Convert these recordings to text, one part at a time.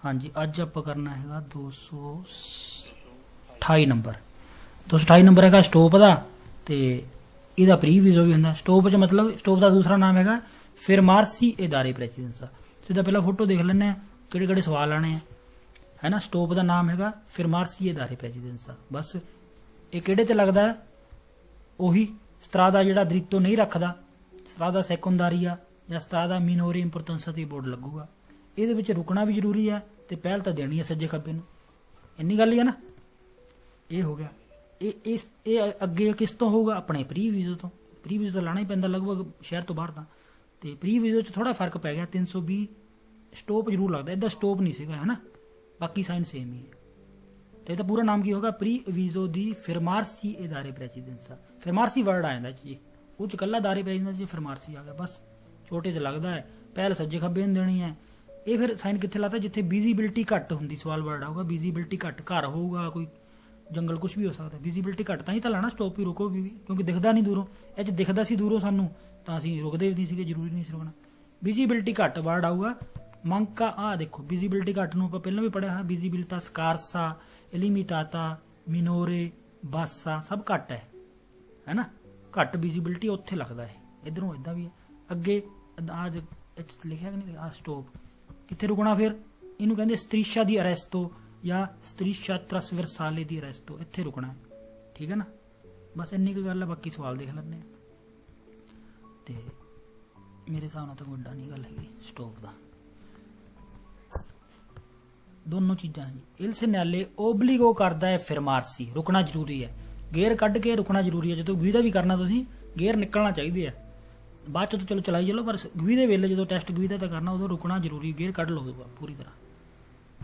हाँ जी, अज आप करना है 228 नंबर। 228 नंबर है स्टोप का, तो यदा प्री वीजो भी होंगे। स्टोप च मतलब स्टोप का दूसरा नाम है फिरमारसी इदारे प्रेसिडेंसा। सीधा पहला फोटो देख लें किहड़े किहड़े सवाल आने हैं, है ना। स्टोप का नाम है फिरमारसी इदारे प्रेसिडेंसा। बस ये किहड़े ते लगदा है, ਉਹੀ ਸਤਰਾਦਾ ਜਿਹੜਾ ਦ੍ਰਿਤੋ नहीं रखता, ਸਤਰਾਦਾ ਸੈਕੰਡਾਰੀਆ ਜਾਂ ਸਤਰਾਦਾ ਮਿਨੋਰੀ ਇੰਪੋਰਟੈਂਸ ਦੀ ਬੋਰਡ ਲੱਗੂਗਾ। ਇਹਦੇ ਵਿੱਚ ਰੁਕਣਾ ਵੀ ਜ਼ਰੂਰੀ ਹੈ ਤੇ ਪਹਿਲ ਤਾਂ ਦੇਣੀ ਹੈ ਸੱਜੇ ਖੱਬੇ ਨੂੰ, ਇੰਨੀ ਗੱਲ ਹੀ ਹੈ ਨਾ। ਇਹ ਹੋ ਗਿਆ। ਇਹ ਅੱਗੇ ਕਿਸ ਤੋਂ ਹੋਊਗਾ, ਆਪਣੇ ਪ੍ਰੀ ਵੀਜ਼ੋ ਤੋਂ। ਪ੍ਰੀ ਵੀਜ਼ੋ ਤਾਂ ਲਾਣਾ ਹੀ ਪੈਂਦਾ ਲਗਭਗ ਸ਼ਹਿਰ ਤੋਂ ਬਾਹਰ ਤਾਂ, ਤੇ ਪ੍ਰੀ ਵੀਜ਼ੋ 'ਚ ਥੋੜਾ ਫਰਕ ਪੈ ਗਿਆ। 320 ਸਟੋਪ ਜ਼ਰੂਰ ਲੱਗਦਾ, ਇਹਦਾ ਸਟੋਪ ਨਹੀਂ ਸੀਗਾ, ਹੈ ਨਾ। ਬਾਕੀ ਸਾਈਨ ਸੇਮ ਹੀ ਹੈ। तो यह पूरा नाम की होगा प्री वीजो दी फिरमारसी इदारे प्रेसिडेंसा। फिरमारसी वर्ड आ जाता जी, वो कला दारे प्रेसिडेंस जी फिरमारसी आ गया। बस छोटे तो लगता है, पहल सज्जे खब्बे देनी है। ये फिर साइन कितने लाता जिथे विजिबिलिटी घट होंगी। सवाल वर्ड आऊगा विजिबिलिटी घट, घर होगा कोई जंगल कुछ भी हो सकता है। विजिबिलिटी घट तो ही तो लाना स्टॉप भी रुको भी, क्योंकि दिखता नहीं दूरों। ये दिखता सी दूरों सानू तो असीं रुकते नहीं थे, जरूरी नहीं रुकना। विजिबिलिटी घट वर्ड आऊगा। मंका आ देखो विजिबिलिटी घट नूं आपां पहलां भी पढ़िया है। विजिबिलिटा स्कारसा, एलिमिटाता, मिनोरे, बासा सब घट है ना। घट विजिबिलिटी उत्थे लगता है। इधरों इदा भी है। अगे आज लिखा कि नहीं, आ स्टॉप कित्थे रुकना। फिर इनू कहते स्त्रीशा दी अरेस्टो या स्त्रीशा त्रसवरसाले दी अरेस्टो, इत्थे रुकना है। ठीक है ना। बस इन्नी क गल है। बाकी सवाल देख लें। तो मेरे हिसाब नाल तो वड्डा नहीं गल हैगी स्टॉप का। दोनों चीज़ा हैं। इल सिग्नैले ओबलीगो करता है फिरमारसी, रुकना जरूरी है। गेयर कढ़ के रुकना जरूरी है। जो गवी का भी करना तुसीं गेयर निकलना चाहिए है। बाद तो चलो चलाई चलो, पर गवी के वेले जो टेस्ट गवी का करना उदों रुकना जरूरी, गेयर कढ़ लो पूरी तरह।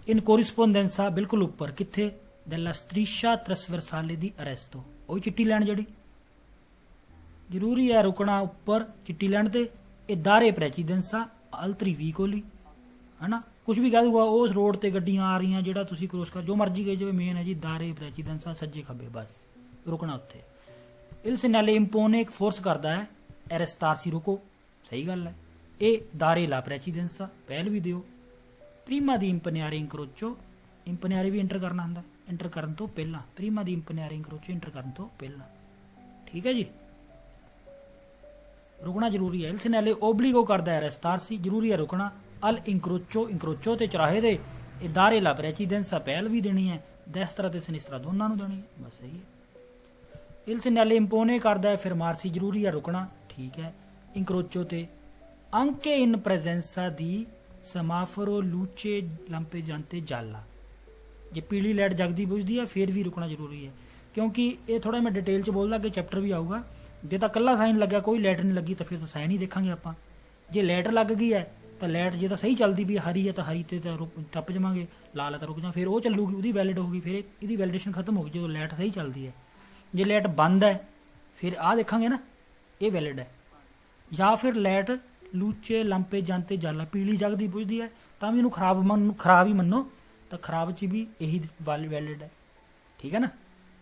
इन कोरिस्पोंडेंसा बिल्कुल उपर कित्थे दella striscia trasversale di arresto, वही चिट्टी लैन जी जरूरी है। रुकना उपर चिट्टी लैन ते इदारे प्रेसिडेंसा अल्तरी वीकोली, है ना। कुछ भी कह दूगा उस रोड ते गड्डियां आ रही जो तुम क्रॉस कर, जो मर्जी गए जो मेन है जी दारे प्रेसिडेंसा सज्जे खब्बे, बस रुकना उत्थे। इल सिग्नैले इंपोने फोर्स करता है एरेस्टारसी, रुको, सही गल है। ये दारे ला प्रेसिडेंसा पहल भी दिओ। प्रीमा दी इंपनियारे इंक्रोचो, इंपनियारे भी इंटर करना होंगे, इंटर करन तो पहला। प्रीमा दी इंपनियारे इंक्रोचो इंटर करन तो पहला। ठीक है जी, रुकना जरूरी है। इल सिग्नैले ओबलीगो करता है एरेस्टारसी, जरूरी है रुकना। अल इंक्रोचो, इंक्रोचो ते चराहे दे इदारे ला प्रेसिडेंसा पहल भी देनी है। देस्त्रा ते सिनिस्त्रा दोनों नूं देनी है, बस सही है। इल सिग्नैले इंपोने करता है फिरमारसी, जरूरी है रुकना। ठीक है। इंक्रोचो ते अंके इन प्रेजेंसा दी समाफरो लूचे लंपे जानते जाला, जे पीली लाइट जगदी बुझदी है फिर भी रुकना जरूरी है। क्योंकि ये थोड़ा मैं डिटेल च बोलदा, अगे चैप्टर भी आऊगा। जे तो कला साइन लग्या कोई लाइट नहीं लगी तो फिर तो साइन ही देखा आपां। जे लाइट लग गई है तो लाइट जो सही चलती भी हरी है तो हरी ते टप जावांगे, लाल है तो रुक जा, फिर वो चलूगी, उसकी वैलिड होगी, फिर इसकी वैलिडेशन खत्म होगी जो लाइट सही चलती है। जे लाइट बंद है फिर आ देखांगे ना, ये वैलिड है। या फिर लाइट लूचे लंपे जानते जाला पीली जगदी बुझदी है तो भी इन्हूं खराब ही मनो, तो खराब च भी यही वैलिड है। ठीक है ना।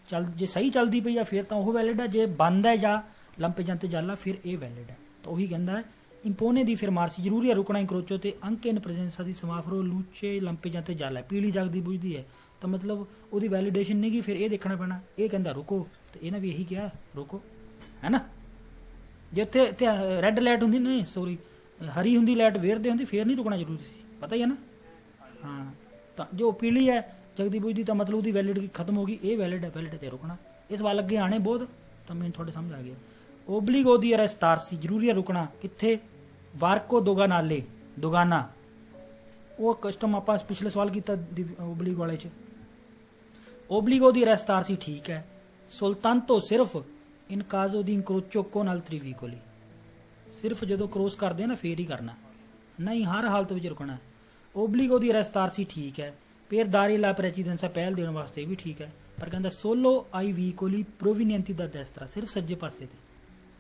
चल जे सही चलती पई है फिर तो वह वैलिड है, जे बंद है या लंपे जानते जाला फिर ये वैलिड है। तो वही कहता है इंपोने दी फिरमारसी, जरूरी है रुकना। इंक्रोचो ते अंके इन प्रेजेंसा दी समाफरो लूचे लंपे जानते जाला पीली जगदी बुझदी है, तो मतलब उसकी वैलिडेशन नहीं की, फिर ये देखना पैना। ये कहता रुको, तो इन्हें भी यही किया रुको, है ना। जे उत्थे रैड लाइट होंगी, नहीं सॉरी हरी होंगी लाइट वेरदे होंगी, फिर नहीं रुकना जरूरी सी, पता ही है ना। हाँ, तो जो पीली है जगदी बुझदी तो मतलब उसकी वैलिडिटी खत्म होगी, ये वैलिड है, वैलिड है रुकना। इस वाल अगे आने बहुत, तो मैंने थोड़े समझ आ गया। ओबलीगो दी अरेस्टारसी, जरूरी है रुकना कित्थे वार्को दोगानाले, दोगाना वो कस्टम आप पिछले सवाल किया ओबलीगो वाले च। ओबलीगो दी अरेस्टारसी ठीक है। सुल्तानतो सिर्फ इन काजो दी इंक्रोचो को नाल त्रिवीकोली, सिर्फ जो क्रॉस करते हैं ना फिर ही करना, नहीं हर हालत में रुकना है। ओबलीगो दी अरेस्टारसी ठीक है। फिर दारे ला प्रेसिडेंसा पहल देने वास्ते भी ठीक है, पर कहता सोलो आई वीकोली प्रोविनियंती दा देस्त्रा, सिर्फ सज्जे पासे ते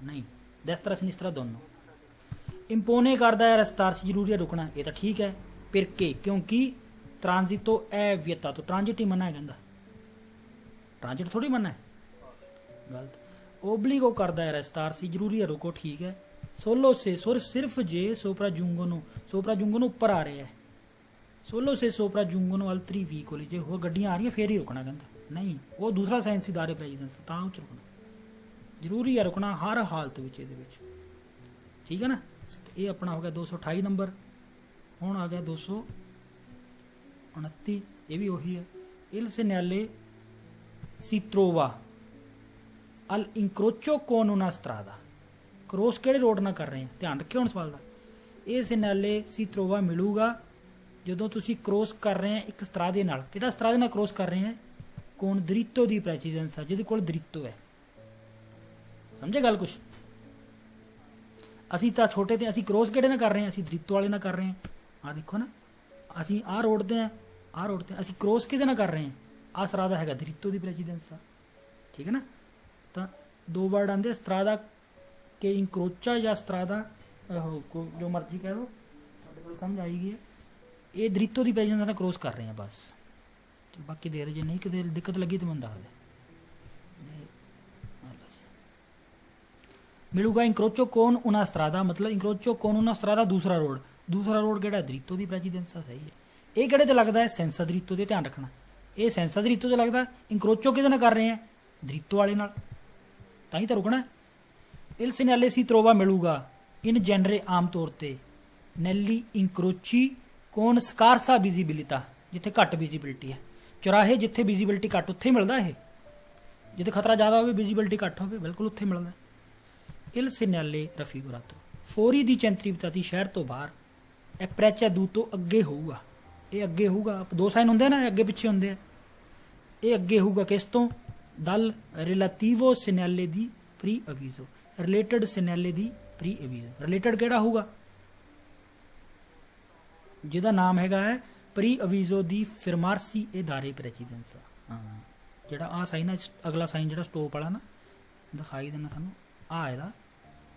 नहीं, देस्त्रा सिनिस्त्रा दोनों। इंपोने करता है अरेस्टारसी, जरूरी है रुकना, ये तो ठीक है। फिर के क्योंकि ट्रांजिटो एवियता, तो ट्रांजिट ही मना है, कहता ट्रांजिट थोड़ी मना है, गलत। ओबलीगो करता है अरेस्टारसी, जरूरी है रुको, ठीक है। सोलो से सिर्फ जे सोप्रा जुंगो ऊपर आ रहे हैं, ਸੋਲੋ ਸੇ ਸੋਪਰਾ ਜੂੰਗਨ ਅਲਤਰੀ ਵੀਕੋਲੀ, ਜੇ ਹੋਰ ਗੱਡੀਆਂ ਆ ਰਹੀਆਂ ਫੇਰ ਹੀ ਰੁਕਣਾ, ਕਹਿੰਦਾ ਨਹੀਂ ਉਹ ਦੂਸਰਾ ਸਾਇੰਸੀ ਦਾਰੇ ਪ੍ਰੈਜ਼ੀਡੈਂਸ ਤਾਂ ਉਹ 'ਚ ਰੁਕਣਾ ਜ਼ਰੂਰੀ ਹੈ, ਰੁਕਣਾ ਹਰ ਹਾਲਤ ਵਿੱਚ ਇਹਦੇ ਵਿੱਚ, ਠੀਕ ਹੈ ਨਾ। ਤੇ ਇਹ ਆਪਣਾ ਹੋ ਗਿਆ 228 ਨੰਬਰ। ਹੁਣ ਆ ਗਿਆ 229, ਇਹ ਵੀ ਉਹੀ ਹੈ। ਇਲ ਸੈਨਿਆਲੇ ਸੀ trova al incrocio con una strada, cross ਕਿਹੜੇ ਰੋਡ ਨਾਲ ਕਰ ਰਹੇ ਆ, ਧਿਆਨ ਰੱਖਿਓ ਹੁਣ ਸਵਾਲ ਦਾ। ਇਹ ਸੈਨਿਆਲੇ ਸੀ trova ਮਿਲੂਗਾ ਜਦੋਂ ਤੁਸੀਂ ਕ੍ਰੋਸ ਕਰ ਰਹੇ ਆ ਇੱਕ ਸਤਰਾਦੇ ਨਾਲ। ਕਿਹੜਾ ਸਤਰਾਦੇ ਨਾਲ ਕ੍ਰੋਸ ਕਰ ਰਹੇ ਆ? ਕੋਨ ਦ੍ਰਿਤੋ ਦੀ ਪ੍ਰੈਸੀਡੈਂਸ ਆ, ਜਿਹਦੇ ਕੋਲ ਦ੍ਰਿਤੋ ਹੈ। ਸਮਝੇ ਗੱਲ ਕੁਛ? ਅਸੀਂ ਤਾਂ ਛੋਟੇ ਤੇ ਅਸੀਂ ਕ੍ਰੋਸ ਕਿਹੜੇ ਨਾਲ ਕਰ ਰਹੇ ਹਾਂ? ਅਸੀਂ ਦ੍ਰਿਤੋ ਵਾਲੇ ਨਾਲ ਕਰ ਰਹੇ ਹਾਂ। ਆਹ ਦੇਖੋ ਨਾ, ਅਸੀਂ ਆਹ ਰੋਡ ਤੇ ਆ, ਆਹ ਰੋਡ ਤੇ ਅਸੀਂ ਕ੍ਰੋਸ ਕਿਹਦੇ ਨਾਲ ਕਰ ਰਹੇ ਹਾਂ? ਆਹ ਸਤਰਾਦਾ ਹੈਗਾ ਦ੍ਰਿਤੋ ਦੀ ਪ੍ਰੈਸੀਡੈਂਸ ਆ, ਠੀਕ ਹੈ ਨਾ। ਤਾਂ ਦੋ ਵਰਡ ਆਉਂਦੇ ਸਤਰਾਦਾ ਕੇ ਇਨਕਰੋਚਾ ਜਾਂ ਸਤਰਾਦਾ, ਜੋ ਮਰਜ਼ੀ ਕਹਿ ਲਓ, ਤੁਹਾਡੇ ਕੋਲ ਸਮਝ ਆਏਗੀ। ਇਹ ਦ੍ਰਿਤੋ ਦੀ ਪ੍ਰੈਸੀਡੈਂਸ ਨਾਲ ਕ੍ਰੋਸ ਕਰ ਰਹੇ ਹਾਂ ਬਸ। ਬਾਕੀ ਦੇ ਰਹੇ, ਜੇ ਨਹੀਂ ਕਿਤੇ ਦਿੱਕਤ ਲੱਗੀ ਤਾਂ ਮੈਨੂੰ ਦੱਸ ਦੇ। ਮਿਲੂਗਾ ਇਨਕਰੋਚੋ ਕੋਨ ਉਨਾ ਸਤਰਾਦਾ, ਮਤਲਬ ਇਨਕਰੋਚੋ ਕੋਨ ਉਨਾ ਸਤਰਾਦਾ ਦੂਸਰਾ ਰੋਡ। ਦੂਸਰਾ ਰੋਡ ਕਿਹੜਾ? ਦ੍ਰਿਤੋ ਦੀ ਪ੍ਰੈਸੀਡੈਂਸ ਆ, ਸਹੀ ਹੈ। ਇਹ ਕਿਹੜੇ ਤੇ ਲੱਗਦਾ ਹੈ? ਸੈਂਸਾ ਦ੍ਰਿਤੋ ਦੇ, ਧਿਆਨ ਰੱਖਣਾ। ਇਹ ਸੈਂਸਾ ਦ੍ਰਿਤੋ ਤੇ ਲੱਗਦਾ। ਇਨਕਰੋਚੋ ਕਿਹਦੇ ਨਾਲ ਕਰ ਰਹੇ ਆ? ਦ੍ਰਿਤੋ ਵਾਲੇ ਨਾਲ, ਤਾਂ ਹੀ ਤਾਂ ਰੁਕਣਾ। ਇਲ ਸੈਨਿਆਲੇ ਸੀ trova ਮਿਲੂਗਾ ਇਨ ਜੈਨਰੇ ਆਮ ਤੌਰ ਤੇ ਨੈਲੀ ਇਨਕਰੋਚੀ ਕੋਨ ਸਕਾਰਸਾ ਵਿਜ਼ਿਬਿਲਿਟਾ, ਜਿੱਥੇ ਘੱਟ ਵਿਜ਼ਿਬਿਲਿਟੀ ਹੈ। ਚੁਰਾਹੇ ਜਿੱਥੇ ਵਿਜ਼ਿਬਿਲਿਟੀ ਘੱਟ ਉੱਥੇ ਹੀ ਮਿਲਦਾ ਇਹ, ਜਿੱਥੇ ਖਤਰਾ ਜ਼ਿਆਦਾ ਹੋਵੇ ਵਿਜ਼ਿਬਿਲਿਟੀ ਘੱਟ ਹੋਵੇ, ਬਿਲਕੁਲ ਉੱਥੇ ਮਿਲਦਾ। ਇਲ ਸੈਨਿਆਲੇ ਰਫੀਗੁਰਾਤੋ ਫੋਰੀ ਦੀ ਚੈਂਤਰੀਪਤਾਤੀ ਸ਼ਹਿਰ ਤੋਂ ਬਾਹਰ ਐਪਰੈਚਾ ਦੂ ਤੋਂ ਅੱਗੇ ਹੋਊਗਾ। ਇਹ ਅੱਗੇ ਹੋਊਗਾ, ਦੋ ਸਾਈਨ ਹੁੰਦੇ ਨਾ, ਅੱਗੇ ਪਿੱਛੇ ਹੁੰਦੇ ਆ। ਇਹ ਅੱਗੇ ਹੋਊਗਾ ਕਿਸ ਤੋਂ? ਦਲ ਰਿਲੇਟਿਵੋ ਸੈਨਿਆਲੇ ਦੀ ਪ੍ਰੀ ਅਵੀਜ਼ੋ, ਰਿਲੇਟਡ ਸੈਨਿਆਲੇ ਦੀ ਪ੍ਰੀ ਅਵੀਜ਼ੋ। ਰਿਲੇਟਡ ਕਿਹੜਾ ਹੋਊਗਾ? ਜਿਹਦਾ ਨਾਮ ਹੈਗਾ ਹੈ ਪ੍ਰੀ ਅਵੀਜ਼ੋ ਦੀ ਫਿਰਮਾਰਸੀ ਇਹ ਦਾਰੇ ਪ੍ਰੈਸੀਡੈਂਸ। ਹਾਂ, ਜਿਹੜਾ ਆਹ ਸਾਈਨ ਹੈ, ਅਗਲਾ ਸਾਈਨ ਜਿਹੜਾ ਸਟੋਪ ਵਾਲਾ ਨਾ, ਦਿਖਾਈ ਦੇਣਾ ਤੁਹਾਨੂੰ। ਆ ਇਹਦਾ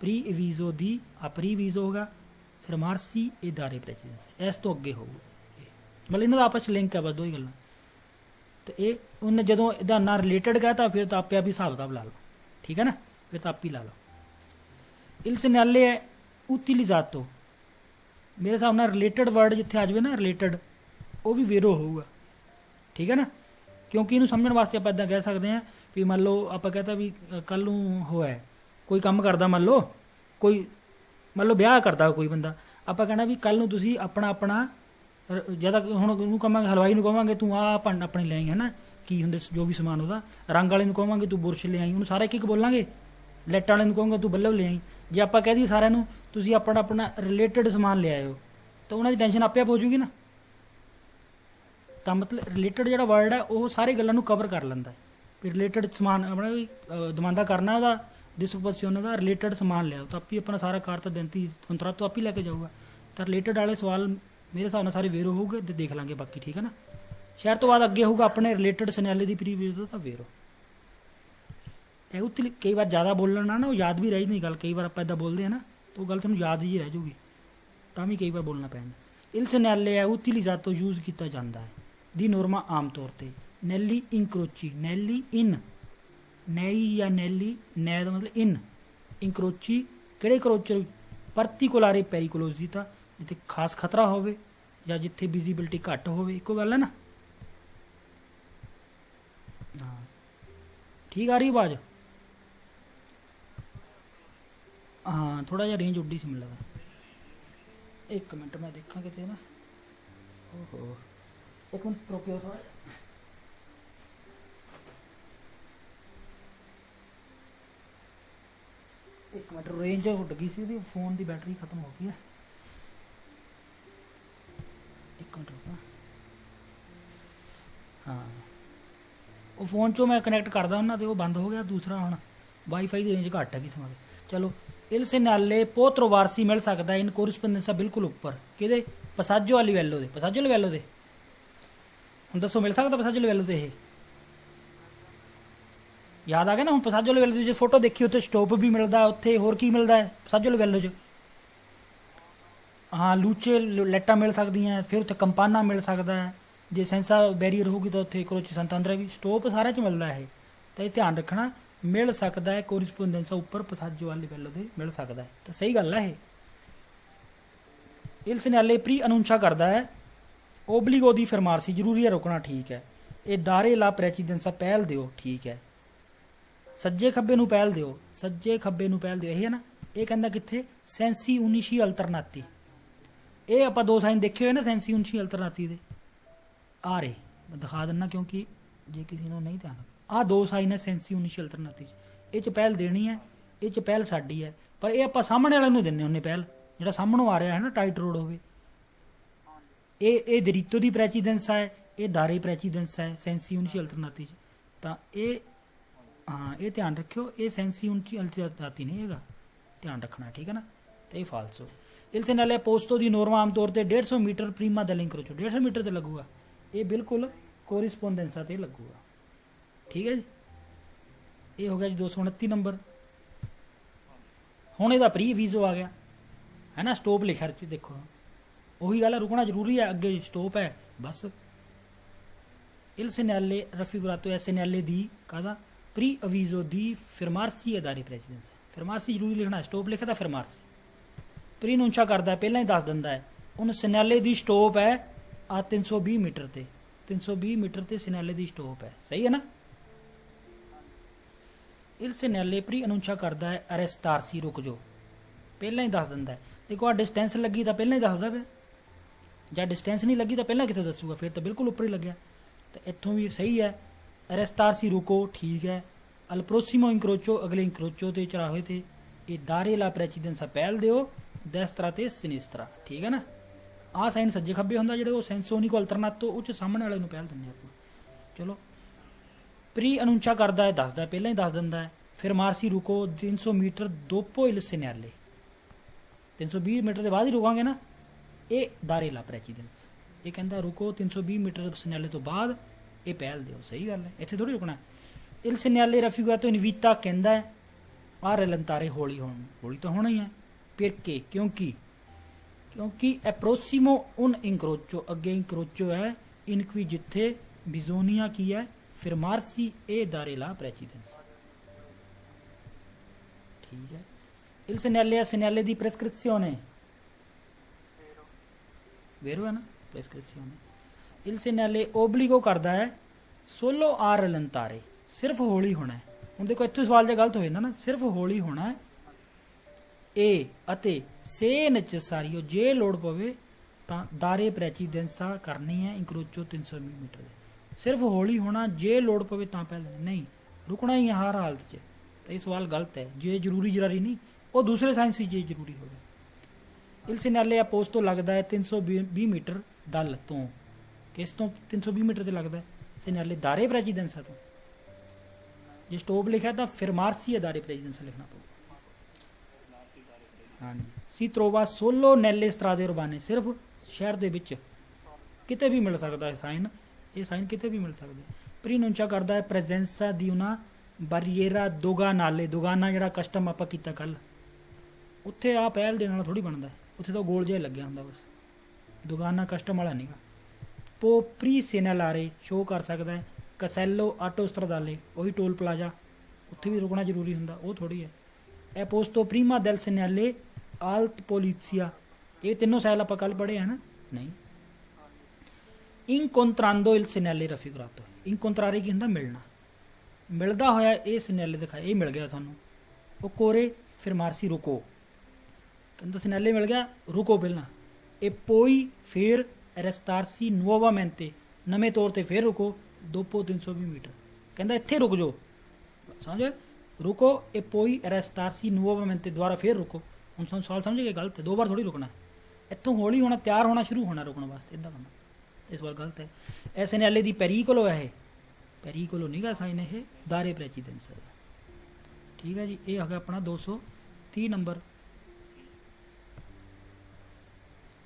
ਪ੍ਰੀ ਅਵੀਜ਼ੋ ਦੀ, ਆ ਪ੍ਰੀ ਅਵੀਜ਼ੋ ਹੋਗਾ, ਫਿਰਮਾਰਸੀ ਇਹ ਦਾਰੇ ਪ੍ਰੈਸੀਡੈਂਸ, ਇਸ ਤੋਂ ਅੱਗੇ ਹੋਊਗਾ। ਮਤਲਬ ਇਹਨਾਂ ਦਾ ਆਪਸ ਚ ਲਿੰਕ ਹੈ, ਬਸ ਦੋ ਹੀ ਗੱਲਾਂ। ਤੇ ਇਹ ਉਹਨੇ ਜਦੋਂ ਇਹਦਾ ਨਾਂ ਰਿਲੇਟਡ ਕਹਤਾ, ਫਿਰ ਤਾਂ ਆਪੇ ਆਪ ਹੀ ਹਿਸਾਬ ਕਿਤਾਬ ਲਾ ਲਓ, ਠੀਕ ਹੈ ਨਾ, ਫਿਰ ਤਾਂ ਆਪ ਹੀ ਲਾ ਲਓ। ਇਲ ਸੈਨਿਆਲੇ ਹੈ ਉਤਿਲਿਜ਼ਾਤੋ, ਮੇਰੇ ਹਿਸਾਬ ਨਾਲ ਰਿਲੇਟਡ ਵਰਡ ਜਿੱਥੇ ਆ ਜਾਵੇ ਨਾ, ਰਿਲੇਟਡ, ਉਹ ਵੀ ਵੇਰੋ ਹੋਊਗਾ, ਠੀਕ ਹੈ ਨਾ। ਕਿਉਂਕਿ ਇਹਨੂੰ ਸਮਝਣ ਵਾਸਤੇ ਆਪਾਂ ਇੱਦਾਂ ਕਹਿ ਸਕਦੇ ਹਾਂ ਵੀ ਮੰਨ ਲਓ ਆਪਾਂ ਕਹਤਾ ਵੀ ਕੱਲ ਨੂੰ ਹੋਇਆ ਕੋਈ ਕੰਮ ਕਰਦਾ, ਮੰਨ ਲਓ ਵਿਆਹ ਕਰਦਾ ਕੋਈ ਬੰਦਾ, ਆਪਾਂ ਕਹਿਣਾ ਵੀ ਕੱਲ ਨੂੰ ਤੁਸੀਂ ਆਪਣਾ ਜਿਆਦਾ, ਹੁਣ ਉਹਨੂੰ ਕਹਾਂਗੇ ਹਲਵਾਈ ਨੂੰ ਕਹਾਂਗੇ ਤੂੰ ਆਹ ਭੰਡ ਆਪਣੀ ਲੈ ਆਈ, ਹੈ ਨਾ, ਕੀ ਹੁੰਦੇ ਜੋ ਵੀ ਸਮਾਨ ਉਹਦਾ, ਰੰਗ ਵਾਲੇ ਨੂੰ ਕਹਾਂਗੇ ਤੂੰ ਬੁਰਸ਼ ਲੈ ਆਈ, ਉਹਨੂੰ ਸਾਰਾ ਇੱਕ ਬੋਲਾਂਗੇ। ਲੈਟ ਵਾਲੇ ਨੂੰ ਕਹਾਂਗੇ ਤੂੰ ਬੱਲਬ ਲੈ ਆਈ। ਜੇ ਆਪਾਂ ਕਹਿ ਦਈਏ ਸਾਰਿਆਂ ਨੂੰ ਤੁਸੀਂ ਆਪਣਾ ਰਿਲੇਟਡ ਸਮਾਨ ਲੈ ਆਇਓ, ਤਾਂ ਉਹਨਾਂ ਦੀ ਟੈਨਸ਼ਨ ਆਪੇ ਆਪ ਹੋ ਜੂਗੀ ਨਾ। ਤਾਂ ਮਤਲਬ ਰਿਲੇਟਡ ਜਿਹੜਾ ਵਰਡ ਹੈ ਉਹ ਸਾਰੀ ਗੱਲਾਂ ਨੂੰ ਕਵਰ ਕਰ ਲੈਂਦਾ ਹੈ ਵੀ ਰਿਲੇਟਡ ਸਮਾਨ ਆਪਣਾ ਦਮਾਂਦਾ ਕਰਨਾ ਉਹਦਾ, ਡਿਸਪੋਜੀਸ਼ਨ ਦਾ ਰਿਲੇਟਡ ਸਮਾਨ ਲਿਆਓ, ਤਾਂ ਆਪੀ ਆਪਣਾ ਸਾਰਾ ਕਾਰ ਤਾਂ ਦਿੰਤੀ ਕੰਤਰਾ ਤੋਂ ਆਪੀ ਲੈ ਕੇ ਜਾਊਗਾ। ਤਾਂ ਰਿਲੇਟਡ ਵਾਲੇ ਸਵਾਲ ਮੇਰੇ ਹਿਸਾਬ ਨਾਲ ਸਾਰੇ ਵੇਰੋ ਹੋਊਗੇ ਤੇ ਦੇਖ ਲਾਂਗੇ ਬਾਕੀ, ਠੀਕ ਹੈ ਨਾ। ਸ਼ਹਿਰ ਤੋਂ ਬਾਅਦ ਅੱਗੇ ਹੋਊਗਾ ਆਪਣੇ ਰਿਲੇਟਡ ਸੈਨਿਆਲੇ ਦੀ ਪ੍ਰੀ ਅਵੀਜ਼ੋ ਤਾਂ ਵੇਰੋ। ਇਹ ਉੱਤੇ ਕਈ ਵਾਰ ਜ਼ਿਆਦਾ ਬੋਲਣ ਨਾਲ ਨਾ ਉਹ ਯਾਦ ਵੀ ਰਹਿ ਨਹੀਂ ਗੱਲ, ਕਈ ਵਾਰ ਆਪਾਂ ਇੱਦਾਂ ਬੋਲਦੇ ਹਾਂ ਨਾ ਤਾਂ ਉਹ ਗੱਲ ਤੁਹਾਨੂੰ ਯਾਦ ਹੀ ਰਹਿ ਜਾਊਗੀ, ਤਾਂ ਵੀ ਕਈ ਵਾਰ ਬੋਲਣਾ ਪੈਂਦਾ। ਇਲ ਸੈਨਿਆਲੇ ਹੈ ਉਤਿਲਿਜ਼ਾਤੋ ਯੂਜ਼ ਕੀਤਾ ਜਾਂਦਾ ਹੈ ਦੀ ਨੋਰਮਾ ਆਮ ਤੌਰ ਤੇ ਨੈਲੀ ਇਨਕਰੋਚੀ, ਨੈਲੀ ਇਨ, ਨੈਈ ਜਾਂ ਨੈਲੀ, ਨੈ ਦਾ ਮਤਲਬ ਇਨ, ਇਨਕਰੋਚੀ ਕਿਹੜੇ ਕਰੋਚਰ? ਪਰਟੀਕੁਲਾਰੇ ਪੈਰੀਕੋਲੋਜ਼ੀਤਾ, ਜਿੱਥੇ ਖਾਸ ਖਤਰਾ ਹੋਵੇ ਜਾਂ ਜਿੱਥੇ ਵਿਜ਼ਿਬਿਲਿਟੀ ਘੱਟ ਹੋਵੇ, ਇੱਕੋ ਗੱਲ ਹੈ ਨਾ। ਹਾਂ ਠੀਕ ਆ ਰਹੀ ਆਵਾਜ਼? ਹਾਂ ਥੋੜਾ ਜਿਹਾ ਰੇਂਜ ਉੱਡੀ ਸੀ ਮੈਨੂੰ ਲੱਗਦਾ। ਇੱਕ ਮਿੰਟ ਮੈਂ ਦੇਖਾਂ ਕਿਤੇ ਨਾ, ਓਹੋ ਇੱਕ ਮਿੰਟ ਰੁਕਿਓ ਥੋੜਾ। ਇੱਕ ਮਿੰਟ, ਰੇਂਜ ਉੱਡ ਗਈ ਸੀ, ਉਹਦੀ ਫੋਨ ਦੀ ਬੈਟਰੀ ਖਤਮ ਹੋ ਗਈ ਹੈ। ਇੱਕ ਮਿੰਟ ਰੁਕੋ। ਹਾਂ ਉਹ ਫੋਨ ਚੋਂ ਮੈਂ ਕਨੈਕਟ ਕਰਦਾ ਉਹਨਾਂ ਤੇ ਉਹ ਬੰਦ ਹੋ ਗਿਆ, ਦੂਸਰਾ ਹੁਣ ਵਾਈਫਾਈ ਦੀ ਰੇਂਜ ਘੱਟ ਹੈਗੀ ਸਮਾਂ। ਚਲੋ ਇਲ ਸੈਨਿਆਲੇ ਪੋਤਰੋਵਾਰਸੀ ਮਿਲ ਸਕਦਾ ਇਨ ਕੋਰਸਪੋਂਡੈਂਸਾ ਬਿਲਕੁਲ ਉੱਪਰ ਕਿਹਦੇ? ਪਸਾਜੋ ਵਾਲੀ ਵੈਲੋ ਦੇ, ਪਸਾਜੋ ਲੈਵਲ ਦੇ। ਹੁਣ ਦੱਸੋ ਮਿਲ ਸਕਦਾ ਪਸਾਜੋ ਲੈਵਲ ਤੇ? ਇਹ ਯਾਦ ਆ ਗਿਆ ਨਾ ਹੁਣ? ਪਸਾਜੋ ਲੈਵਲ ਦੀ ਜੇ ਫੋਟੋ ਦੇਖੀ ਉੱਥੇ ਸਟੋਪ ਵੀ ਮਿਲਦਾ, ਉੱਥੇ ਹੋਰ ਕੀ ਮਿਲਦਾ ਹੈ ਪਸਾਜੋ ਲੈਵਲ 'ਚ? ਹਾਂ ਲੂਚੇ ਲੈਟਾਂ ਮਿਲ ਸਕਦੀਆਂ, ਫਿਰ ਉੱਥੇ ਕੰਪਾਨਾ ਮਿਲ ਸਕਦਾ ਹੈ, ਜੇ ਸੈਂਸਾ ਬੈਰੀਅਰ ਹੋਊਗੀ ਤਾਂ ਉੱਥੇ ਕਰੋਚੀ ਸੰਤਾਂਦਰਾ ਵੀ, ਸਟੋਪ ਸਾਰਿਆਂ 'ਚ ਮਿਲਦਾ ਹੈ। ਤਾਂ ਇਹ ਧਿਆਨ ਰੱਖਣਾ, ਮਿਲ ਸਕਦਾ ਹੈ ਕੋਰਿਸਪੋਂਡੈਂਸਾ ਉੱਪਰ ਪਸਾਜੋ ਵਾਲੀ ਵੈਲੋ ਦੇ ਮਿਲ ਸਕਦਾ ਹੈ, ਤਾਂ ਸਹੀ ਗੱਲ ਹੈ ਇਹ। ਇਲ ਸੈਨਿਆਲੇ ਪ੍ਰੀ ਅਨੁੰਸ਼ਾ ਕਰਦਾ ਹੈ ओबलिगो दी फरमारसी जरूरी है रुकना, ठीक है। ये दारे ला प्रेसिडेंसा पहल दिओ, ठीक है। सज्जे खब्बे नू पहल दिओ, सज्जे खब्बे नू पहल दिओ, यही है ना। ये कहंदा कित्थे सेंसी उनिशी अल्टरनाती, ये आपां दो साइन देखे हुए ना सेंसी उनिशी अल्टरनाती दे, आ रहे मैं दिखा दिना क्योंकि जे किसी ने नहीं ध्यान, आ दो साइन है सेंसी उनिशी अल्टरनाती, ये च पहल देनी है, ये च पहल साडी है, पर ये आपां सामने वाले नूं दिन्ने हुन्ने पहल, जिहड़ा सामणों आ रहा है ना टाइट रोड होवे। ये दरितो दी प्रेसिडेंस है, ये दारे प्रेसिडेंस है सेंसी उनिशी अल्टरनाती, तां ये हाँ ये ध्यान रखियो, ये सेंसी उनिशी अल्टरनाती नहीं हैगा, ध्यान रखना, ठीक है ना। तो ये फालसो इल सेनाले पोस्तो दी नॉर्मा आमतौर पर 150 मीटर प्रीमा दा इंक्रोचो, 150 मीटर ते लगूगा, ये बिल्कुल कोरिस्पोंडेंसा ते लगूगा, ठीक है जी। ये हो गया जी 229 नंबर। हुण इहदा प्री वीजो आ गया है ना, स्टॉप लिखा देखो, वही गल है, रुकना जरूरी है, अगे स्टॉप है बस। इल सेनाले रफिगुरातो ए सेनाले दी कहदा प्री अवीजो दी फिरमारसी अदारी प्रेसिडेंस, फिरमारसी जरूरी लिखना, स्टॉप लिखा था फिरमारसी, प्री नूंचा करता है पहला ही दस दिंदा है। हुण सेनाले दी स्टॉप है आ 320 मीटर ते, 320 मीटर ते सेनाले दी स्टॉप है, सही है ना। इल सेनाले प्री अनुंचा करता है अरेस्टारसी रुक जो, पहला ही दस दिंदा है। देखो आ डिस्टेंस लगी तो पहला ही दसदा पिया, ਜਾਂ डिस्टेंस नहीं लगी तो पहला कितने दसूगा, फिर तो बिल्कुल उपर ही लग्या, तो इतों भी सही है। अरेस्टारसी रुको, ठीक है। अल प्रोसीमो इंक्रोचो अगले इंक्रोचो ते चराहे ते, ये दारे ला प्रेसिडेंसा पहल दिओ डेस्त्रा ते सिनिस्त्रा, ठीक है ना। आ साइन सज्जे खब्बे हुंदा जेहड़े वो सेंसोनिको अल्टरनातो, उच सामने वाले नूं पहल दिंदे आपां। चलो प्री अनुंचा करदा है दसदा, पहला ही दस दिंदा है। फिर मारसी रुको 300 मीटर दोपो इल सिनेले, 320 मीटर के बाद ही रुकांगे ना, ये दारे ला प्रेसिडेंस, ये कहता रुको 320 मीटर सिनेले तो बाद ये पहल दिओ, सही गल है, इत्थे थोड़ी रुकना। इल सिनेले रफिगा तो इनवीता कहता है आ रलंतारे हौली हौली तो होना ही है, पिरके क्योंकि क्योंकि एप्रोसीमो उन इंक्रोचो, अगे इंक्रोचो है इनकी जिथे बिजोनिया की है, फिर मार्सी ए दारे ला प्रेसिडेंस, ठीक है। इल सिनेले दी प्रेस्क्रिप्शियोने वेरो है ना, प्रेस्क्रिप्शियोने। इल सिनेले ओबलिगो करता है सोलो आ रलंतारे, सिर्फ हौली होना है। हुण देखो इत्थे सवाल जो गलत हो जाता ना, सिर्फ हौली होना है। ए अते से नचसारियो जे लोड़ पवे तां दारे प्रेसिडेंसा करनी है इंक्रोचो 320 मीटर दे, सिर्फ हौली होना, जे लोड़ पवे तां पहले नहीं रुकना ही हर हालत च। तो ये सवाल गलत है, जे जरूरी जरारी नहीं, वो दूसरे साइंस ही जे जरूरी हो। इल सिनेले अपोज तो लगता है 320 मीटर दल तो, किस तो 320 मीटर से लगता है सिनेले दारे प्रेसिडेंसा तो। जे स्टॉप लिखा तो फिर मार्सी दारे प्रेसिडेंसा लिखना पड़ेगा। हाँ जी, सी त्रोवा सोलो नैले स्त्रादे उर्बाने, सिर्फ शहर दे विच किते भी मिल सकता है साइन, ये साइन किते भी मिल सकते। प्रीनुंचा करता है प्रेजेंसा दी उना बरिएरा दोगानाले, दोगाना जिहड़ा कस्टम आपां कीता कल, उत्थे आ पहल देने वाला थोड़ी बनता है, उत्थे तो गोल जिहा लग्या हुंदा बस, दोगाना कस्टम वाला नहीं गा। पो प्री सेनेलारे शो कर सकता है, कसेलो आटो स्त्रदाले वही टोल प्लाजा, उत्थे भी रुकना जरूरी हुंदा, वो थोड़ी है। ए पोस्तो प्रीमा देल सेनेले आल्त पोलिसिया, ये तीनों सैल आप कल पढ़े हैं ना, नहीं। इंकोंत्रांदो इल सिनेले रफिगुरातो, इंकोंत्रारे की हुंदा मिलना, मिलदा होया ये सिनेले दिखाया, ये मिल गया थानू, वो कोरे फिर मारसी रुको, कहंदा सिनेले मिल गया रुको पहला, ए पोई फिर रेस्टारसी नुओवामेंटे, नवे तौर पर फिर रुको दोपो 320 मीटर, कहंदा इत्थे रुक जाओ, समझो रुको, ए पोई रेस्टारसी नुओवामेंटे दोबारा फिर रुको। हम सवाल समझ गए गलत है, दो बार थोड़ी रुकना, इतों हौली होना, तैयार होना शुरू होना रुकने वास्ते, इदा करना, इस बार गलत है। ऐसे नैले दी पेरीकोलो है, पेरीकोलो नहीं गा साइन है, दारे प्रेसिडेंस है, ठीक है जी। ये है अपना 230 नंबर।